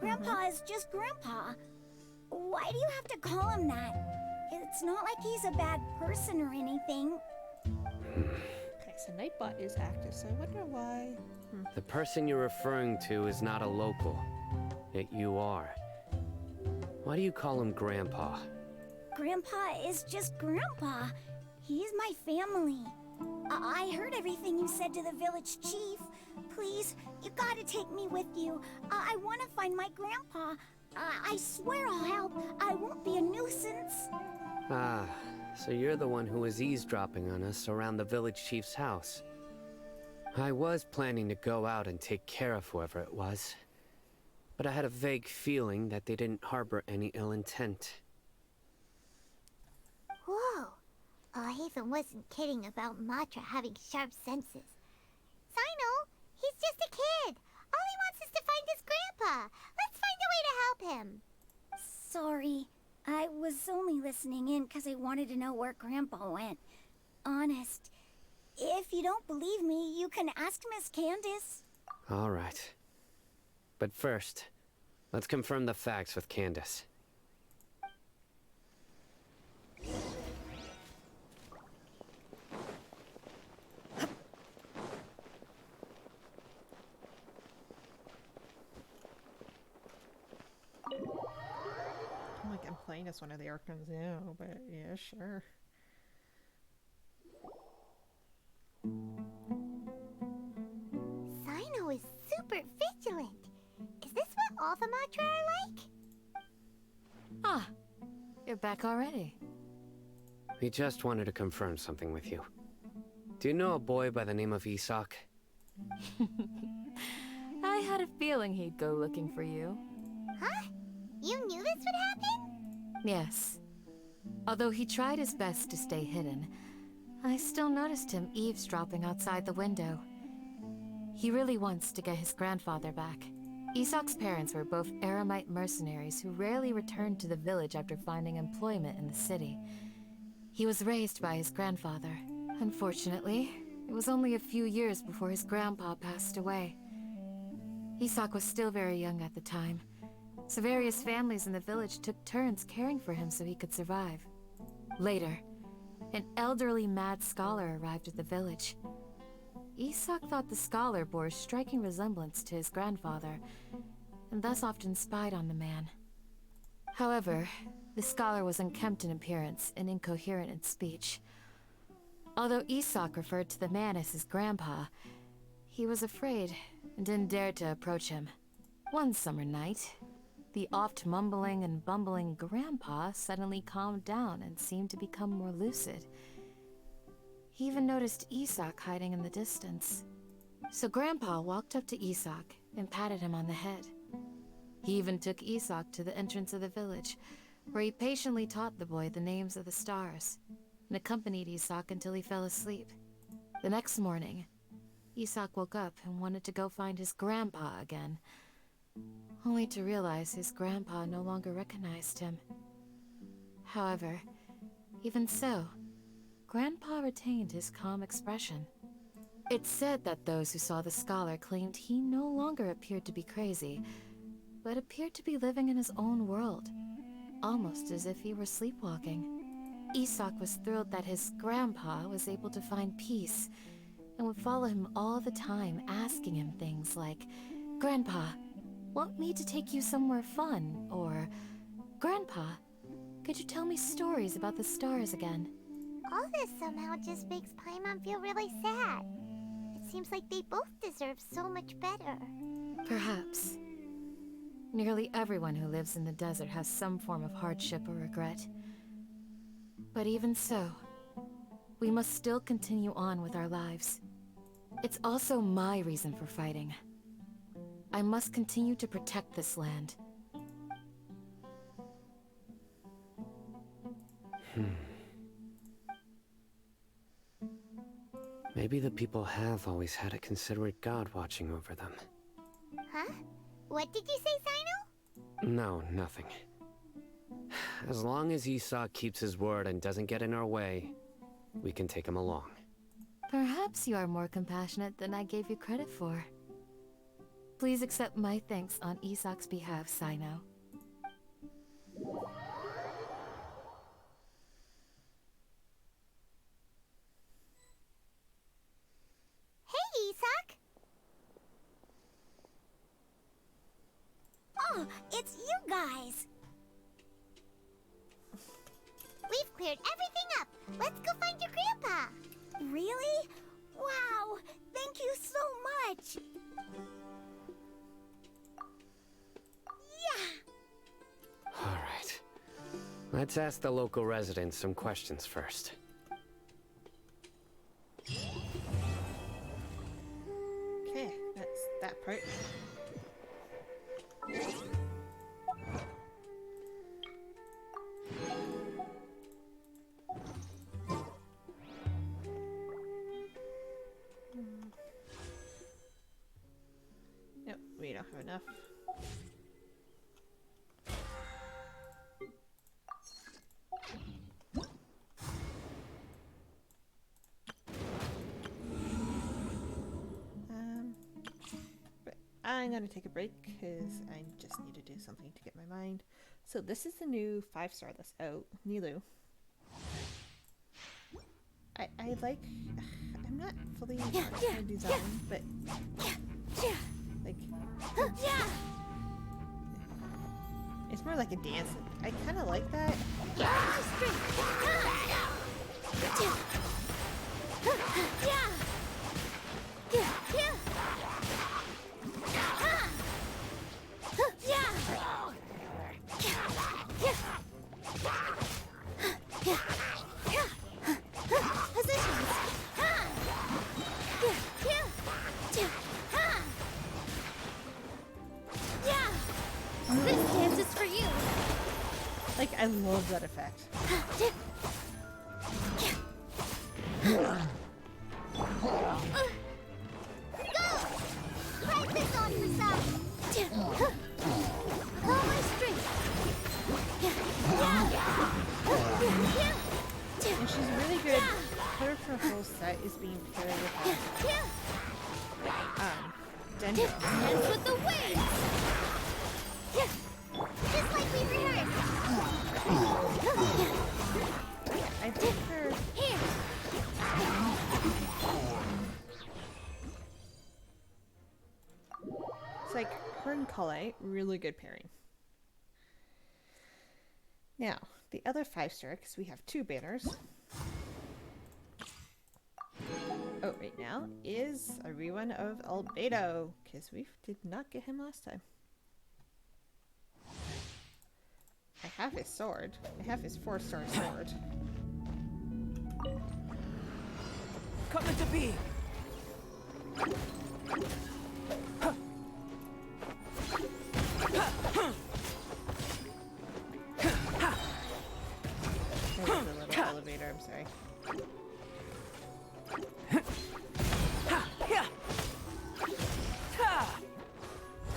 Grandpa is just Grandpa. Why do you have to call him that? It's not like he's a bad person or anything. Okay, so Nightbot is active, so I wonder why. The person you're referring to is not a local, yet you are. Why do you call him Grandpa? Grandpa is just Grandpa. He's my family. I heard everything you said to the village chief. Please, you gotta take me with you. I want to find my grandpa. I swear I'll help. I won't be a nuisance. Ah, so you're the one who was eavesdropping on us around the village chief's house. I was planning to go out and take care of whoever it was, but I had a vague feeling that they didn't harbor any ill intent. Whoa. Haven wasn't kidding about Matra having sharp senses. Sino, he's just a kid. All he wants is to find his grandpa. Let's find a way to help him. Sorry. I was only listening in because I wanted to know where Grandpa went. Honest. If you don't believe me, you can ask Miss Candace. All right. But first, let's confirm the facts with Candace. Like I'm playing as one of the Arkhams now, but yeah, sure. Cyno is super vigilant. Is this what all the Matra are like? Ah, you're back already. We just wanted to confirm something with you. Do you know a boy by the name of Isak? I had a feeling he'd go looking for you. Huh? You knew this would happen? Yes. Although he tried his best to stay hidden, I still noticed him eavesdropping outside the window. He really wants to get his grandfather back. Isak's parents were both Aramite mercenaries who rarely returned to the village after finding employment in the city. He was raised by his grandfather. Unfortunately, it was only a few years before his grandpa passed away. Isak was still very young at the time, so various families in the village took turns caring for him so he could survive. Later, an elderly mad scholar arrived at the village. Isak thought the scholar bore a striking resemblance to his grandfather, and thus often spied on the man. However, the scholar was unkempt in appearance and incoherent in speech. Although Isak referred to the man as his grandpa, he was afraid and didn't dare to approach him. One summer night, the oft mumbling and bumbling grandpa suddenly calmed down and seemed to become more lucid. He even noticed Isak hiding in the distance. So Grandpa walked up to Isak and patted him on the head. He even took Isak to the entrance of the village, where he patiently taught the boy the names of the stars, and accompanied Isak until he fell asleep. The next morning, Isak woke up and wanted to go find his grandpa again, only to realize his grandpa no longer recognized him. However, even so, Grandpa retained his calm expression. It's said that those who saw the scholar claimed he no longer appeared to be crazy, but appeared to be living in his own world, almost as if he were sleepwalking. Isak was thrilled that his grandpa was able to find peace, and would follow him all the time, asking him things like, "Grandpa, want me to take you somewhere fun?" Or, "Grandpa, could you tell me stories about the stars again?" All this somehow just makes Paimon feel really sad. It seems like they both deserve so much better. Perhaps. Nearly everyone who lives in the desert has some form of hardship or regret. But even so, we must still continue on with our lives. It's also my reason for fighting. I must continue to protect this land. Maybe the people have always had a considerate god watching over them. Huh? What did you say, Cyno? No, nothing. As long as Isak keeps his word and doesn't get in our way, we can take him along. Perhaps you are more compassionate than I gave you credit for. Please accept my thanks on Isak's behalf, Cyno. Hey, Isak! Oh, it's you guys! We've cleared everything up. Let's go find your grandpa. Really? Wow! Thank you so much! Yeah! Alright. Let's ask the local residents some questions first. Okay, that's that part. Nope, we don't have enough. I'm gonna take a break because I just need to do something to get my mind. So this is the new 5-star that's out, Nilou. I like. I'm not fully designed, but like it's more like a dance. I kind of like that. This dance is for you. Like, I love that effect. Go! Practice on for some. Pull my strength. And she's really good. Part of her whole set is being paired with Dendro. Dance with the waves. Just like we rehearsed. I think her. Here. It's like her and Kale, really good pairing. Now, the other 5-star, because we have 2 banners. Oh, right now is a rerun of Albedo, because we did not get him last time. I have his sword. I have his 4-star sword. Coming to be. There was a little elevator, I'm sorry.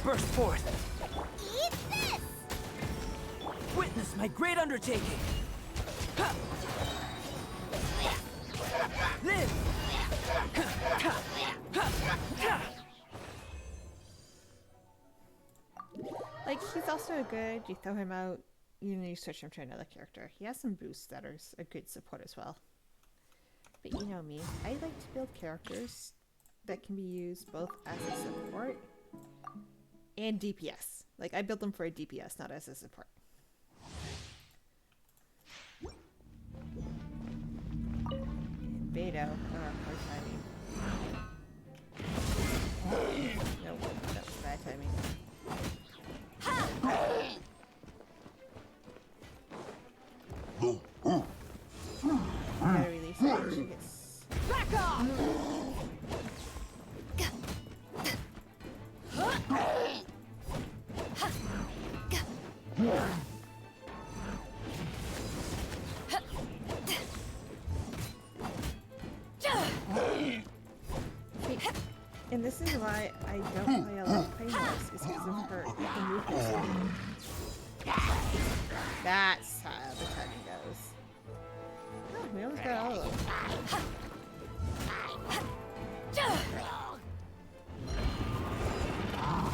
Burst forth. Eat this! Witness my great undertaking. Live. Like, he's also good. You throw him out, you switch him to another character. He has some boosts that are a good support as well. But you know me, I like to build characters that can be used both as a support and DPS. Like, I build them for a DPS, not as a support. And Beidou, hard timing. Nope, that was bad timing. Gotta release her when she gets... Back off! And this is why I don't play a lot of Claymores, is because of her the movement speed. That's how the timing goes. Oh, we almost got all of them.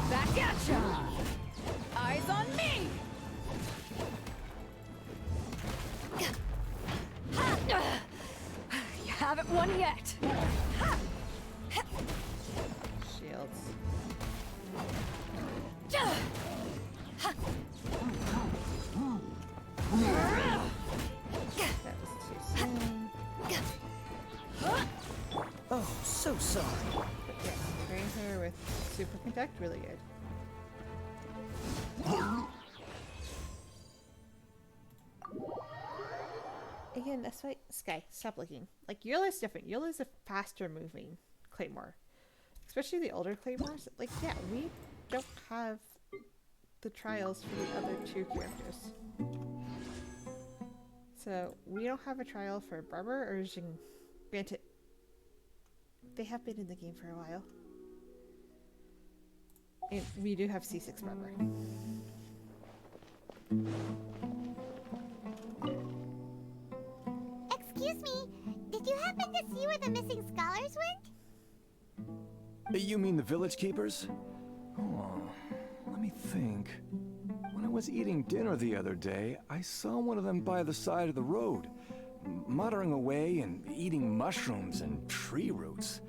Back at ya! Eyes on me! You haven't won yet. Shields. That was too soon. Oh, so sorry. But yeah, pairing her with Super Contact, really good. Again, that's why Sky, stop looking. Like, Eula's different. Eula's a faster moving Claymore. Especially the older Claymores. Like, yeah, we don't have the trials for the other 2 characters. So, we don't have a trial for Barber or Jing. Granted, they have been in the game for a while. And we do have C6 Barber. Excuse me, did you happen to see where the missing scholars went? You mean the village keepers? Oh, was eating dinner the other day, I saw one of them by the side of the road, muttering away and eating mushrooms and tree roots.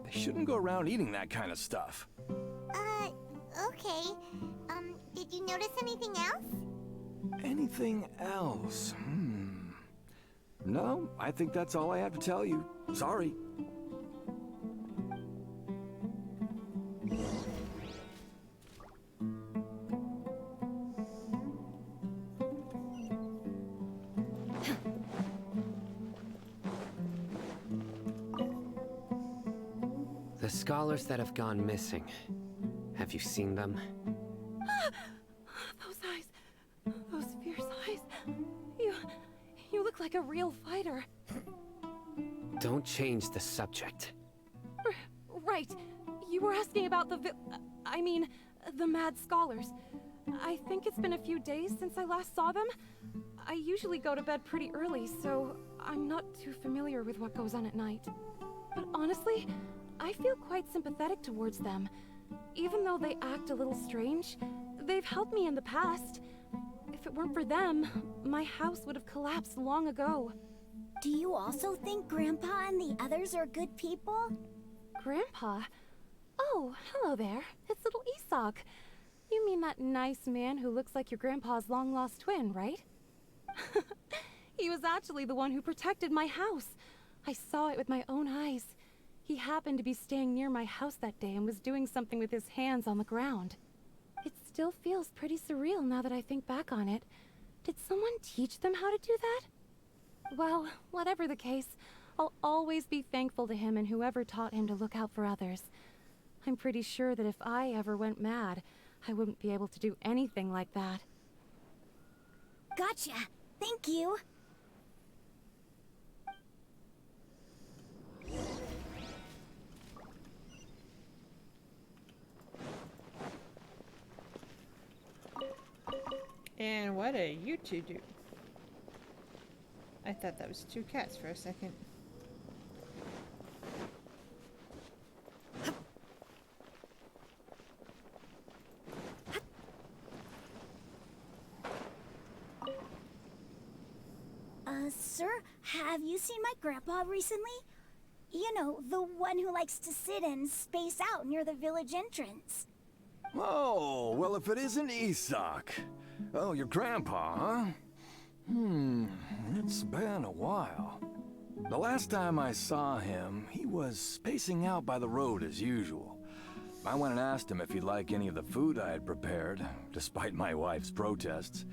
They shouldn't go around eating that kind of stuff. Okay. Did you notice anything else? Anything else? No, I think that's all I have to tell you. Sorry. The scholars that have gone missing. Have you seen them? Those eyes. Those fierce eyes. You look like a real fighter. Don't change the subject. Right. You were asking about the the mad scholars. I think it's been a few days since I last saw them. I usually go to bed pretty early, so I'm not too familiar with what goes on at night. But honestly, I feel quite sympathetic towards them. Even though they act a little strange, they've helped me in the past. If it weren't for them, my house would have collapsed long ago. Do you also think Grandpa and the others are good people? Grandpa? Oh, hello there. It's little Isak. You mean that nice man who looks like your grandpa's long-lost twin, right? He was actually the one who protected my house. I saw it with my own eyes. He happened to be staying near my house that day and was doing something with his hands on the ground. It still feels pretty surreal now that I think back on it. Did someone teach them how to do that? Well, whatever the case, I'll always be thankful to him and whoever taught him to look out for others. I'm pretty sure that if I ever went mad, I wouldn't be able to do anything like that. Gotcha. Thank you. And what do you two do? I thought that was two cats for a second. Sir, have you seen my grandpa recently? You know, the one who likes to sit and space out near the village entrance. Oh, well, if it isn't Isak. Oh, your grandpa, huh? It's been a while. The last time I saw him, he was spacing out by the road as usual. I went and asked him if he'd like any of the food I had prepared, despite my wife's protests.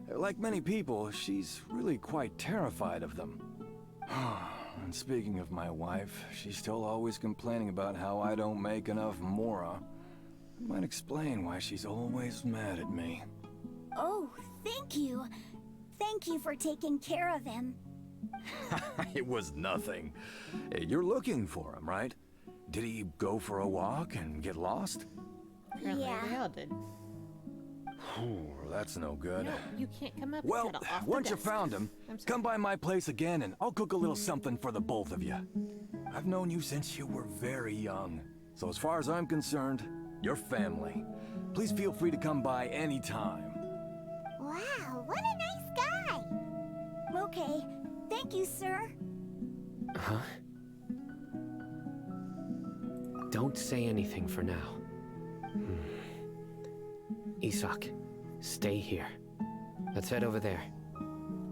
Like many people, she's really quite terrified of them. And speaking of my wife, she's still always complaining about how I don't make enough mora. Might explain why she's always mad at me. Oh, thank you. Thank you for taking care of him. It was nothing. You're looking for him, right? Did he go for a walk and get lost? Apparently they all did. That's no good. No, you can't come up Well, and sit off the once you desk. found him, come by my place again and I'll cook a little something for the both of you. I've known you since you were very young. So as far as I'm concerned, you're family. Please feel free to come by anytime. Wow, what a nice guy! Okay, thank you, sir. Huh? Don't say anything for now. Isak, stay here. Let's head over there.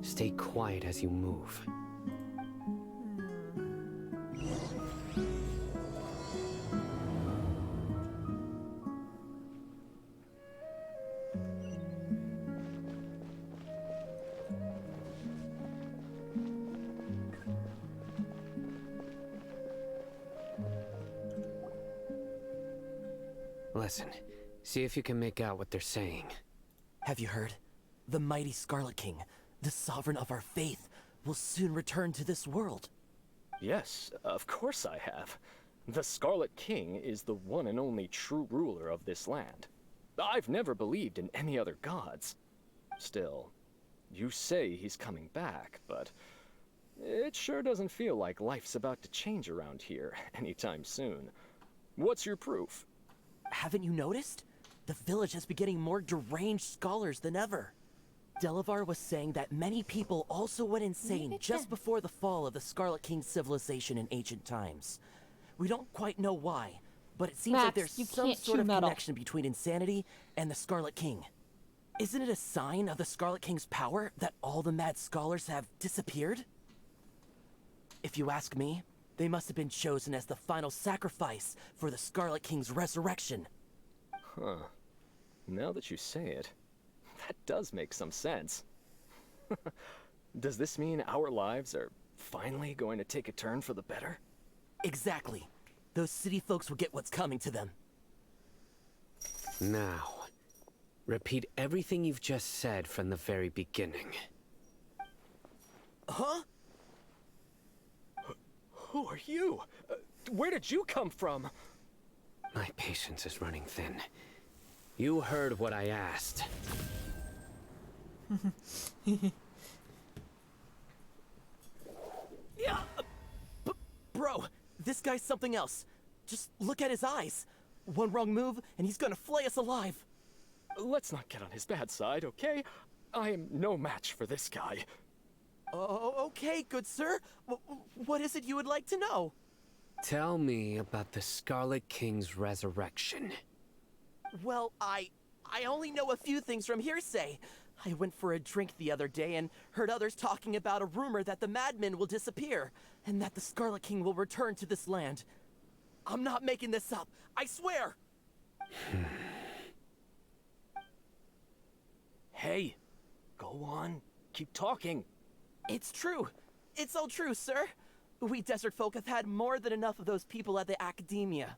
Stay quiet as you move. Listen, see if you can make out what they're saying. Have you heard? The mighty Scarlet King, the sovereign of our faith, will soon return to this world. Yes, of course I have. The Scarlet King is the one and only true ruler of this land. I've never believed in any other gods. Still, you say he's coming back, but it sure doesn't feel like life's about to change around here anytime soon. What's your proof? Haven't you noticed? the village has been getting more deranged scholars than ever. Delavar was saying that many people also went insane just before the fall of the Scarlet King civilization in ancient times. We don't quite know why, but it seems like there's some sort of connection between insanity and the Scarlet King. Isn't it a sign of the Scarlet King's power that all the mad scholars have disappeared? If you ask me, they must have been chosen as the final sacrifice for the Scarlet King's resurrection. Huh. Now that you say it, that does make some sense. Does this mean our lives are finally going to take a turn for the better? Exactly. Those city folks will get what's coming to them. Now, repeat everything you've just said from the very beginning. Huh? Who are you? Where did you come from? My patience is running thin. You heard what I asked. Yeah, bro, this guy's something else. Just look at his eyes. One wrong move, and he's gonna flay us alive. Let's not get on his bad side, okay? I am no match for this guy. Oh, okay, good sir. What is it you would like to know? Tell me about the Scarlet King's resurrection. Well, I only know a few things from hearsay. I went for a drink the other day and heard others talking about a rumor that the madmen will disappear, and that the Scarlet King will return to this land. I'm not making this up, I swear! Hey, go on, keep talking. It's true. It's all true, sir. We desert folk have had more than enough of those people at the Academia.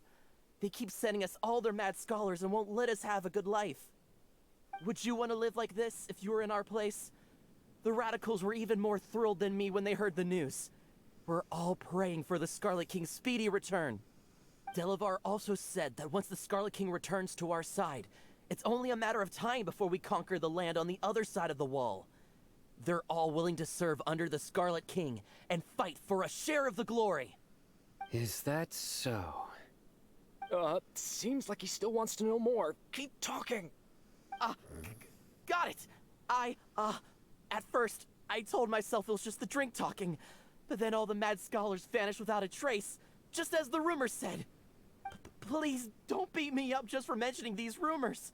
They keep sending us all their mad scholars and won't let us have a good life. Would you want to live like this if you were in our place? The radicals were even more thrilled than me when they heard the news. We're all praying for the Scarlet King's speedy return. Delavar also said that once the Scarlet King returns to our side, it's only a matter of time before we conquer the land on the other side of the wall. They're all willing to serve under the Scarlet King and fight for a share of the glory. Is that so? Seems like he still wants to know more. Keep talking. Got it. At first, I told myself it was just the drink talking, but then all the mad scholars vanished without a trace, just as the rumors said. Please don't beat me up just for mentioning these rumors.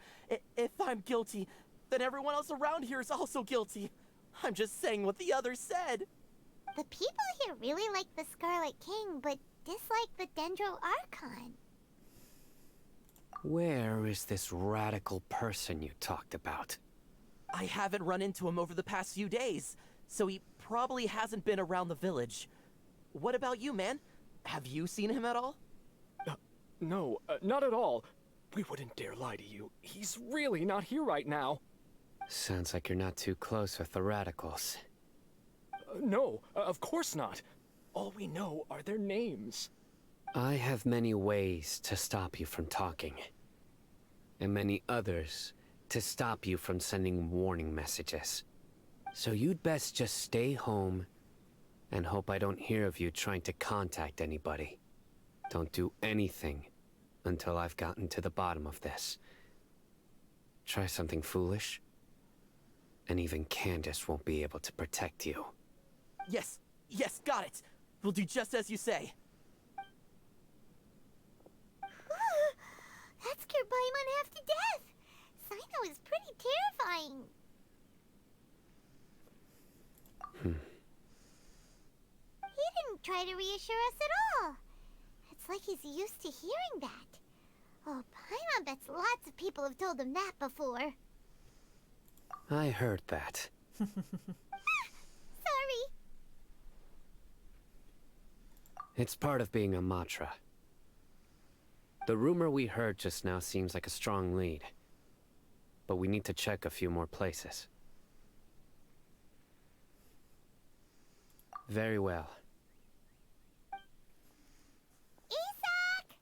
If I'm guilty, then everyone else around here is also guilty. I'm just saying what the others said. The people here really like the Scarlet King, but dislike the Dendro Archon. Where is this radical person you talked about? I haven't run into him over the past few days, so he probably hasn't been around the village. What about you, man? Have you seen him at all? No, not at all. We wouldn't dare lie to you. He's really not here right now. Sounds like you're not too close with the radicals. No, of course not. All we know are their names. I have many ways to stop you from talking. And many others to stop you from sending warning messages. So you'd best just stay home and hope I don't hear of you trying to contact anybody. Don't do anything until I've gotten to the bottom of this. Try something foolish, and even Candace won't be able to protect you. Yes, got it. We'll do just as you say. That scared Paimon half to death. Cyno is pretty terrifying. He didn't try to reassure us at all. It's like he's used to hearing that. Oh, Paimon bets lots of people have told him that before. I heard that. Sorry. It's part of being a Matra. The rumor we heard just now seems like a strong lead. But we need to check a few more places. Very well. Isak!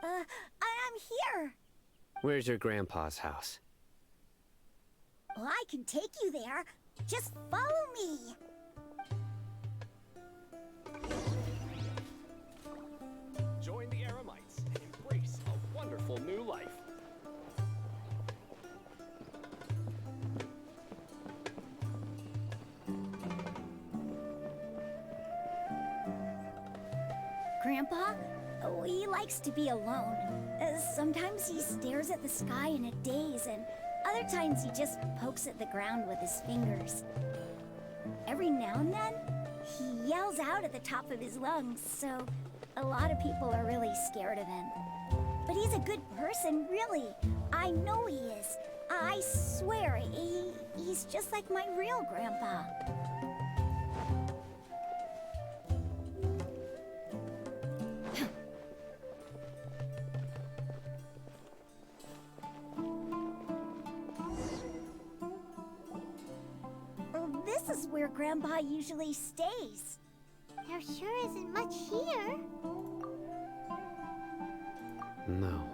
I'm here. Where's your grandpa's house? Well, I can take you there. Just follow me. Join the Eremites and embrace a wonderful new life. Grandpa? Oh, he likes to be alone. Sometimes he stares at the sky in a daze, and other times he just pokes at the ground with his fingers. Every now and then, he yells out at the top of his lungs, so a lot of people are really scared of him. But he's a good person, really. I know he is. I swear, he's just like my real grandpa. This is where Grandpa usually stays. There sure isn't much here. No.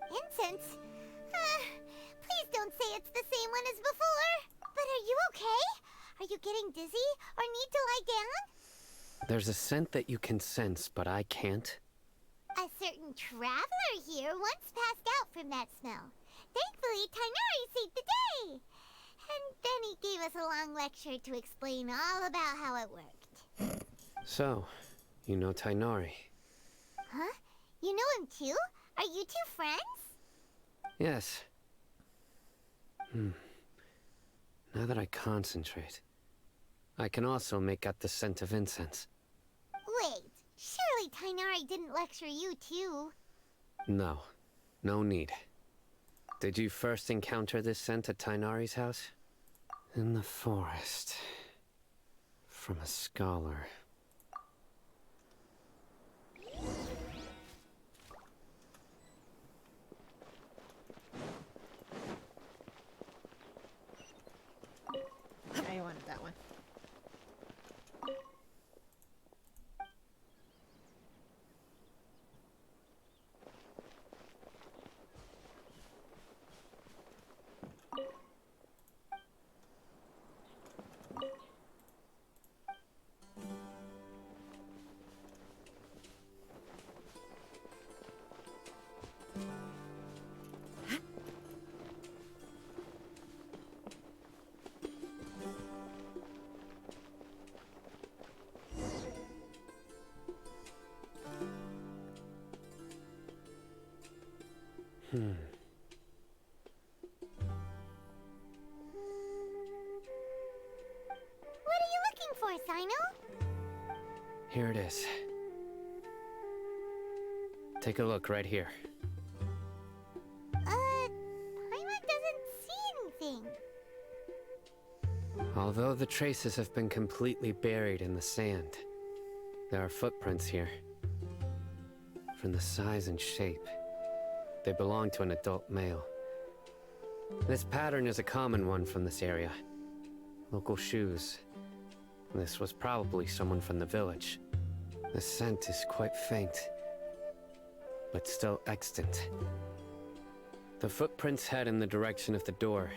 Incense? Please don't say it's the same one as before. But are you okay? Are you getting dizzy or need to lie down? There's a scent that you can sense, but I can't. A certain traveler here once passed out from that smell. Thankfully, Tighnari saved the day. And then he gave us a long lecture to explain all about how it worked. So, you know Tighnari? Huh? You know him too? Are you two friends? Yes. Now that I concentrate, I can also make out the scent of incense. Wait, surely Tighnari didn't lecture you too? No. No need. Did you first encounter this scent at Tighnari's house? In the forest. From a scholar. I wanted that one. What are you looking for, Cyno? Here it is. Take a look right here. Paimon doesn't see anything. Although the traces have been completely buried in the sand, there are footprints here. From the size and shape, they belong to an adult male. This pattern is a common one from this area. Local shoes. This was probably someone from the village. The scent is quite faint, but still extant. The footprints head in the direction of the door.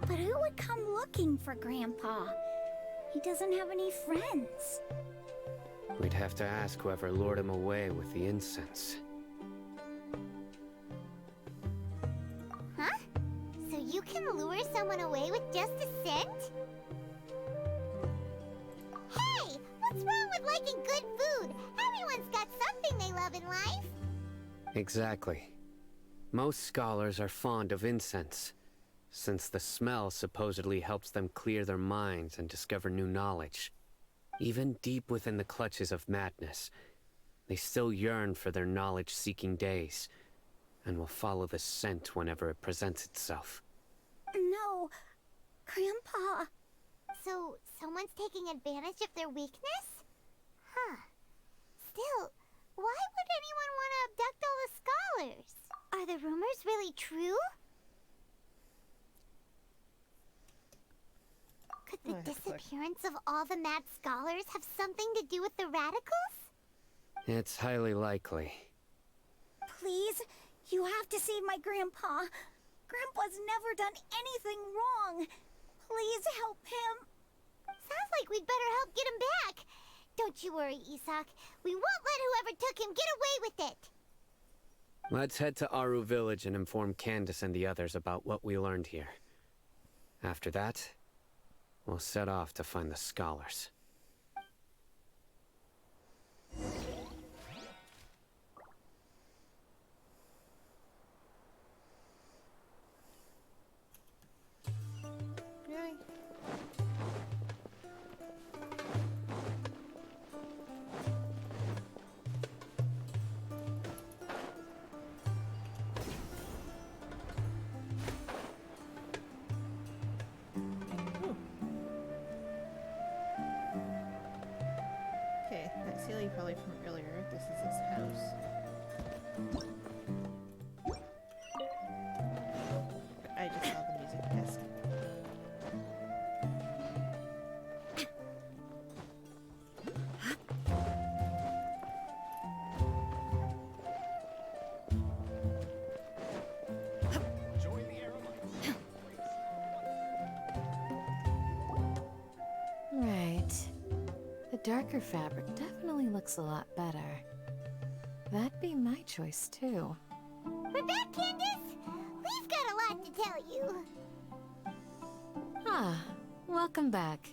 But who would come looking for Grandpa? He doesn't have any friends. We'd have to ask whoever lured him away with the incense. Huh? So you can lure someone away with just a scent? Hey! What's wrong with liking good food? Everyone's got something they love in life. Exactly. Most scholars are fond of incense, since the smell supposedly helps them clear their minds and discover new knowledge. Even deep within the clutches of madness, they still yearn for their knowledge-seeking days, and will follow the scent whenever it presents itself. No, Grandpa. So, someone's taking advantage of their weakness? Huh. Still, why would anyone want to abduct all the scholars? Are the rumors really true? Could the disappearance of all the mad scholars have something to do with the radicals? It's highly likely. Please, you have to save my Grandpa. Grandpa's never done anything wrong. Please help him. Sounds like we'd better help get him back. Don't you worry, Isak. We won't let whoever took him get away with it. Let's head to Aru Village and inform Candace and the others about what we learned here. After that, we'll set off to find the scholars. darker fabric definitely looks a lot better. That'd be my choice, too. We're back, Candace! We've got a lot to tell you. Ah, welcome back.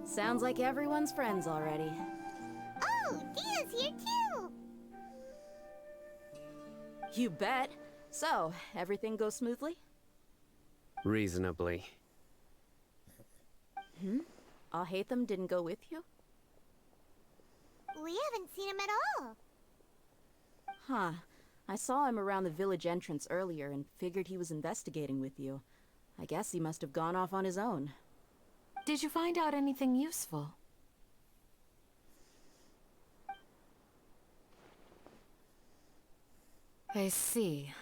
Sounds like everyone's friends already. Oh, Dia's here too! You bet. So, everything goes smoothly? Reasonably. Alhaitham didn't go with you? We haven't seen him at all. Huh. I saw him around the village entrance earlier and figured he was investigating with you. I guess he must have gone off on his own. Did you find out anything useful? I see.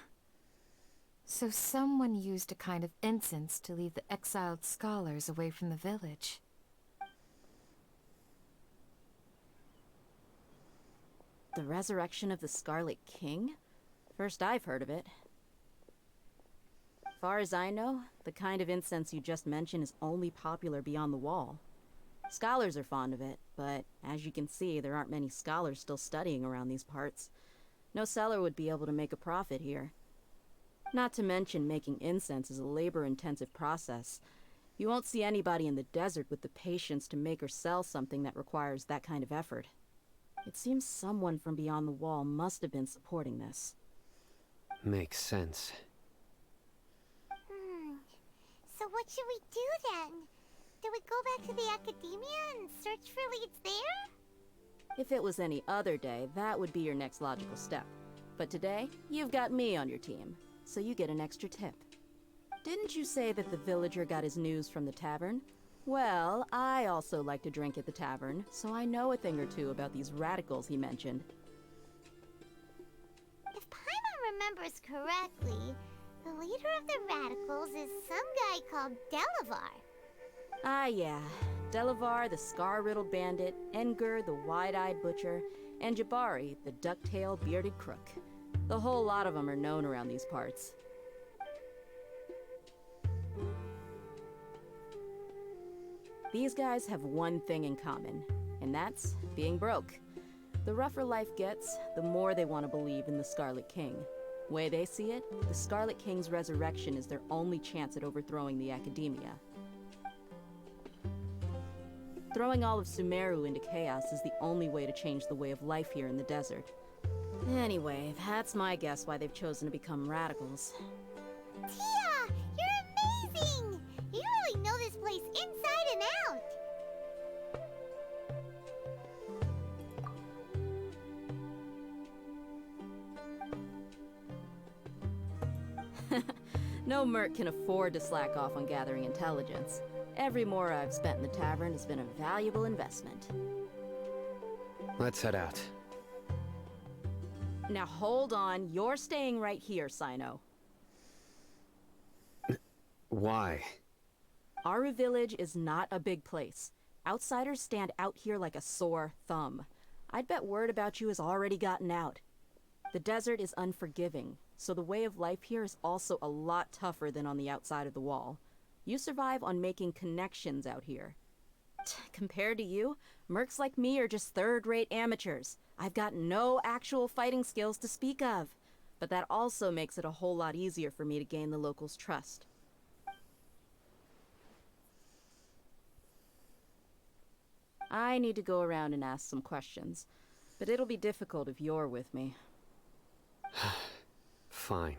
So someone used a kind of incense to lead the exiled scholars away from the village. The resurrection of the Scarlet King? First I've heard of it. Far as I know, the kind of incense you just mentioned is only popular beyond the wall. Scholars are fond of it, but as you can see, there aren't many scholars still studying around these parts. No seller would be able to make a profit here. Not to mention, making incense is a labor-intensive process. You won't see anybody in the desert with the patience to make or sell something that requires that kind of effort. It seems someone from beyond the wall must have been supporting this. Makes sense. So what should we do then? Do we go back to the academia and search for leads there? If it was any other day, that would be your next logical step. But today, you've got me on your team, so you get an extra tip. Didn't you say that the villager got his news from the tavern? Well, I also like to drink at the tavern, so I know a thing or two about these radicals he mentioned. If Paimon remembers correctly, the leader of the radicals is some guy called Delavar. Ah, yeah. Delavar, the scar-riddled bandit, Engur, the wide-eyed butcher, and Jabari, the duck-tailed bearded crook. The whole lot of them are known around these parts. These guys have one thing in common, and that's being broke. The rougher life gets, the more they want to believe in the Scarlet King. Way they see it, the Scarlet King's resurrection is their only chance at overthrowing the Academia. Throwing all of Sumeru into chaos is the only way to change the way of life here in the desert. Anyway, that's my guess why they've chosen to become radicals. Tia! You're amazing! You really know this place inside and out! No merc can afford to slack off on gathering intelligence. Every mora I've spent in the tavern has been a valuable investment. Let's head out. Now hold on, you're staying right here, Sino. Why? Aru Village is not a big place. Outsiders stand out here like a sore thumb. I'd bet word about you has already gotten out. The desert is unforgiving, so the way of life here is also a lot tougher than on the outside of the wall. You survive on making connections out here. Compared to you, mercs like me are just third-rate amateurs. I've got no actual fighting skills to speak of, but that also makes it a whole lot easier for me to gain the locals' trust. I need to go around and ask some questions, but it'll be difficult if you're with me. Fine.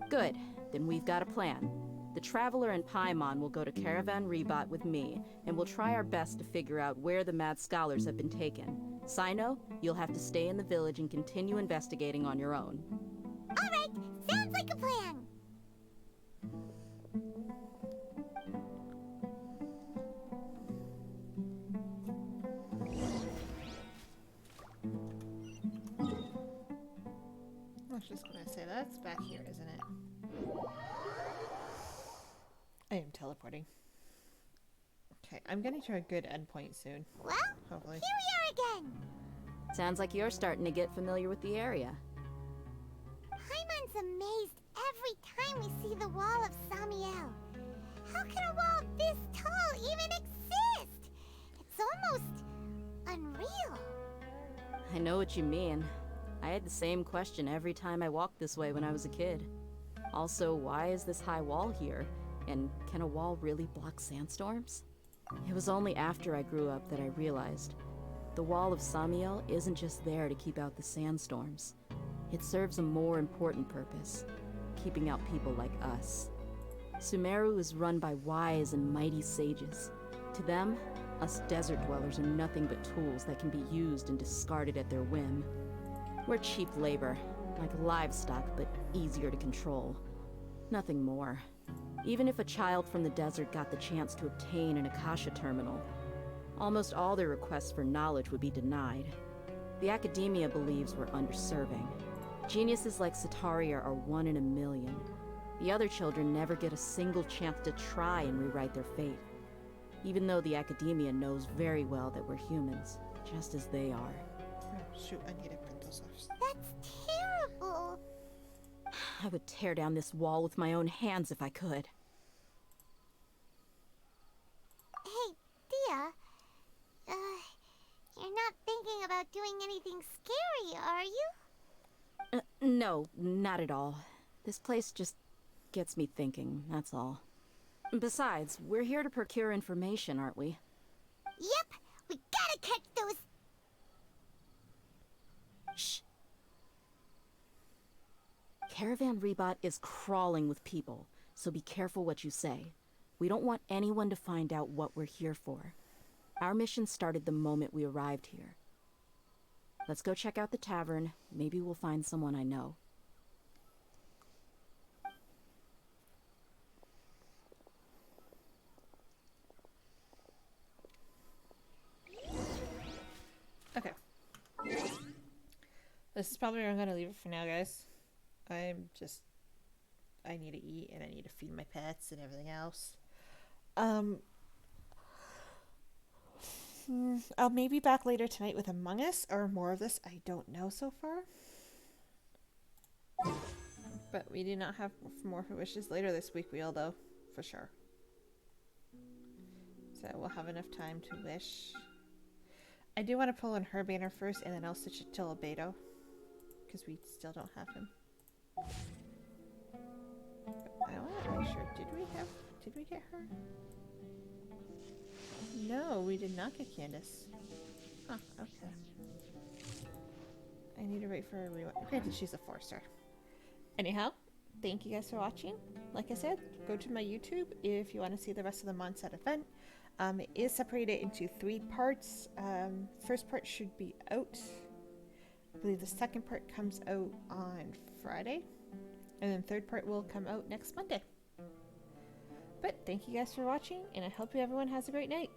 Good. Then we've got a plan. The Traveler and Paimon will go to Caravan Ribat with me, and we'll try our best to figure out where the mad scholars have been taken. Sino, you'll have to stay in the village and continue investigating on your own. Alright, sounds like a plan! I was just gonna say, that's back here, isn't it? I am teleporting. Okay, I'm getting to a good endpoint soon. Well, hopefully. here we are again! Sounds like you're starting to get familiar with the area. Paimon's amazed every time we see the wall of Samiel. How can a wall this tall even exist? It's almost unreal. I know what you mean. I had the same question every time I walked this way when I was a kid. Also, why is this high wall here? And can a wall really block sandstorms? It was only after I grew up that I realized the Wall of Samiel isn't just there to keep out the sandstorms. It serves a more important purpose, keeping out people like us. Sumeru is run by wise and mighty sages. To them, us desert dwellers are nothing but tools that can be used and discarded at their whim. We're cheap labor, like livestock, but easier to control. Nothing more. Even if a child from the desert got the chance to obtain an Akasha terminal, almost all their requests for knowledge would be denied. The Academia believes we're underserving. Geniuses like Sataria are 1 in a million. The other children never get a single chance to try and rewrite their fate, even though the Academia knows very well that we're humans, just as they are. Oh, shoot, I need to print those off. That's terrible. I would tear down this wall with my own hands if I could. Hey, Dia. You're not thinking about doing anything scary, are you? No, not at all. This place just gets me thinking, that's all. Besides, we're here to procure information, aren't we? Yep, we gotta catch those... Shh. Caravan Rebot is crawling with people, so be careful what you say. We don't want anyone to find out what we're here for. Our mission started the moment we arrived here. Let's go check out the tavern. Maybe we'll find someone I know. Okay. This is probably where I'm gonna leave it for now, guys. I need to eat and I need to feed my pets and everything else. I'll maybe back later tonight with Among Us or more of this. I don't know so far. But we do not have more wishes later this week, we'll though, for sure. So we'll have enough time to wish. I do want to pull in her banner first and then I'll switch it to Albedo. Because we still don't have him. I want to make sure. Did we get her? No, we did not get Candace. Huh, okay. I need to wait for a rewind. Granted, she's a 4-star. Anyhow, thank you guys for watching. Like I said, go to my YouTube if you want to see the rest of the Mondstadt event. It is separated into 3 parts. First part should be out. I believe the second part comes out on Friday. And then third part will come out next Monday. But thank you guys for watching, and I hope everyone has a great night.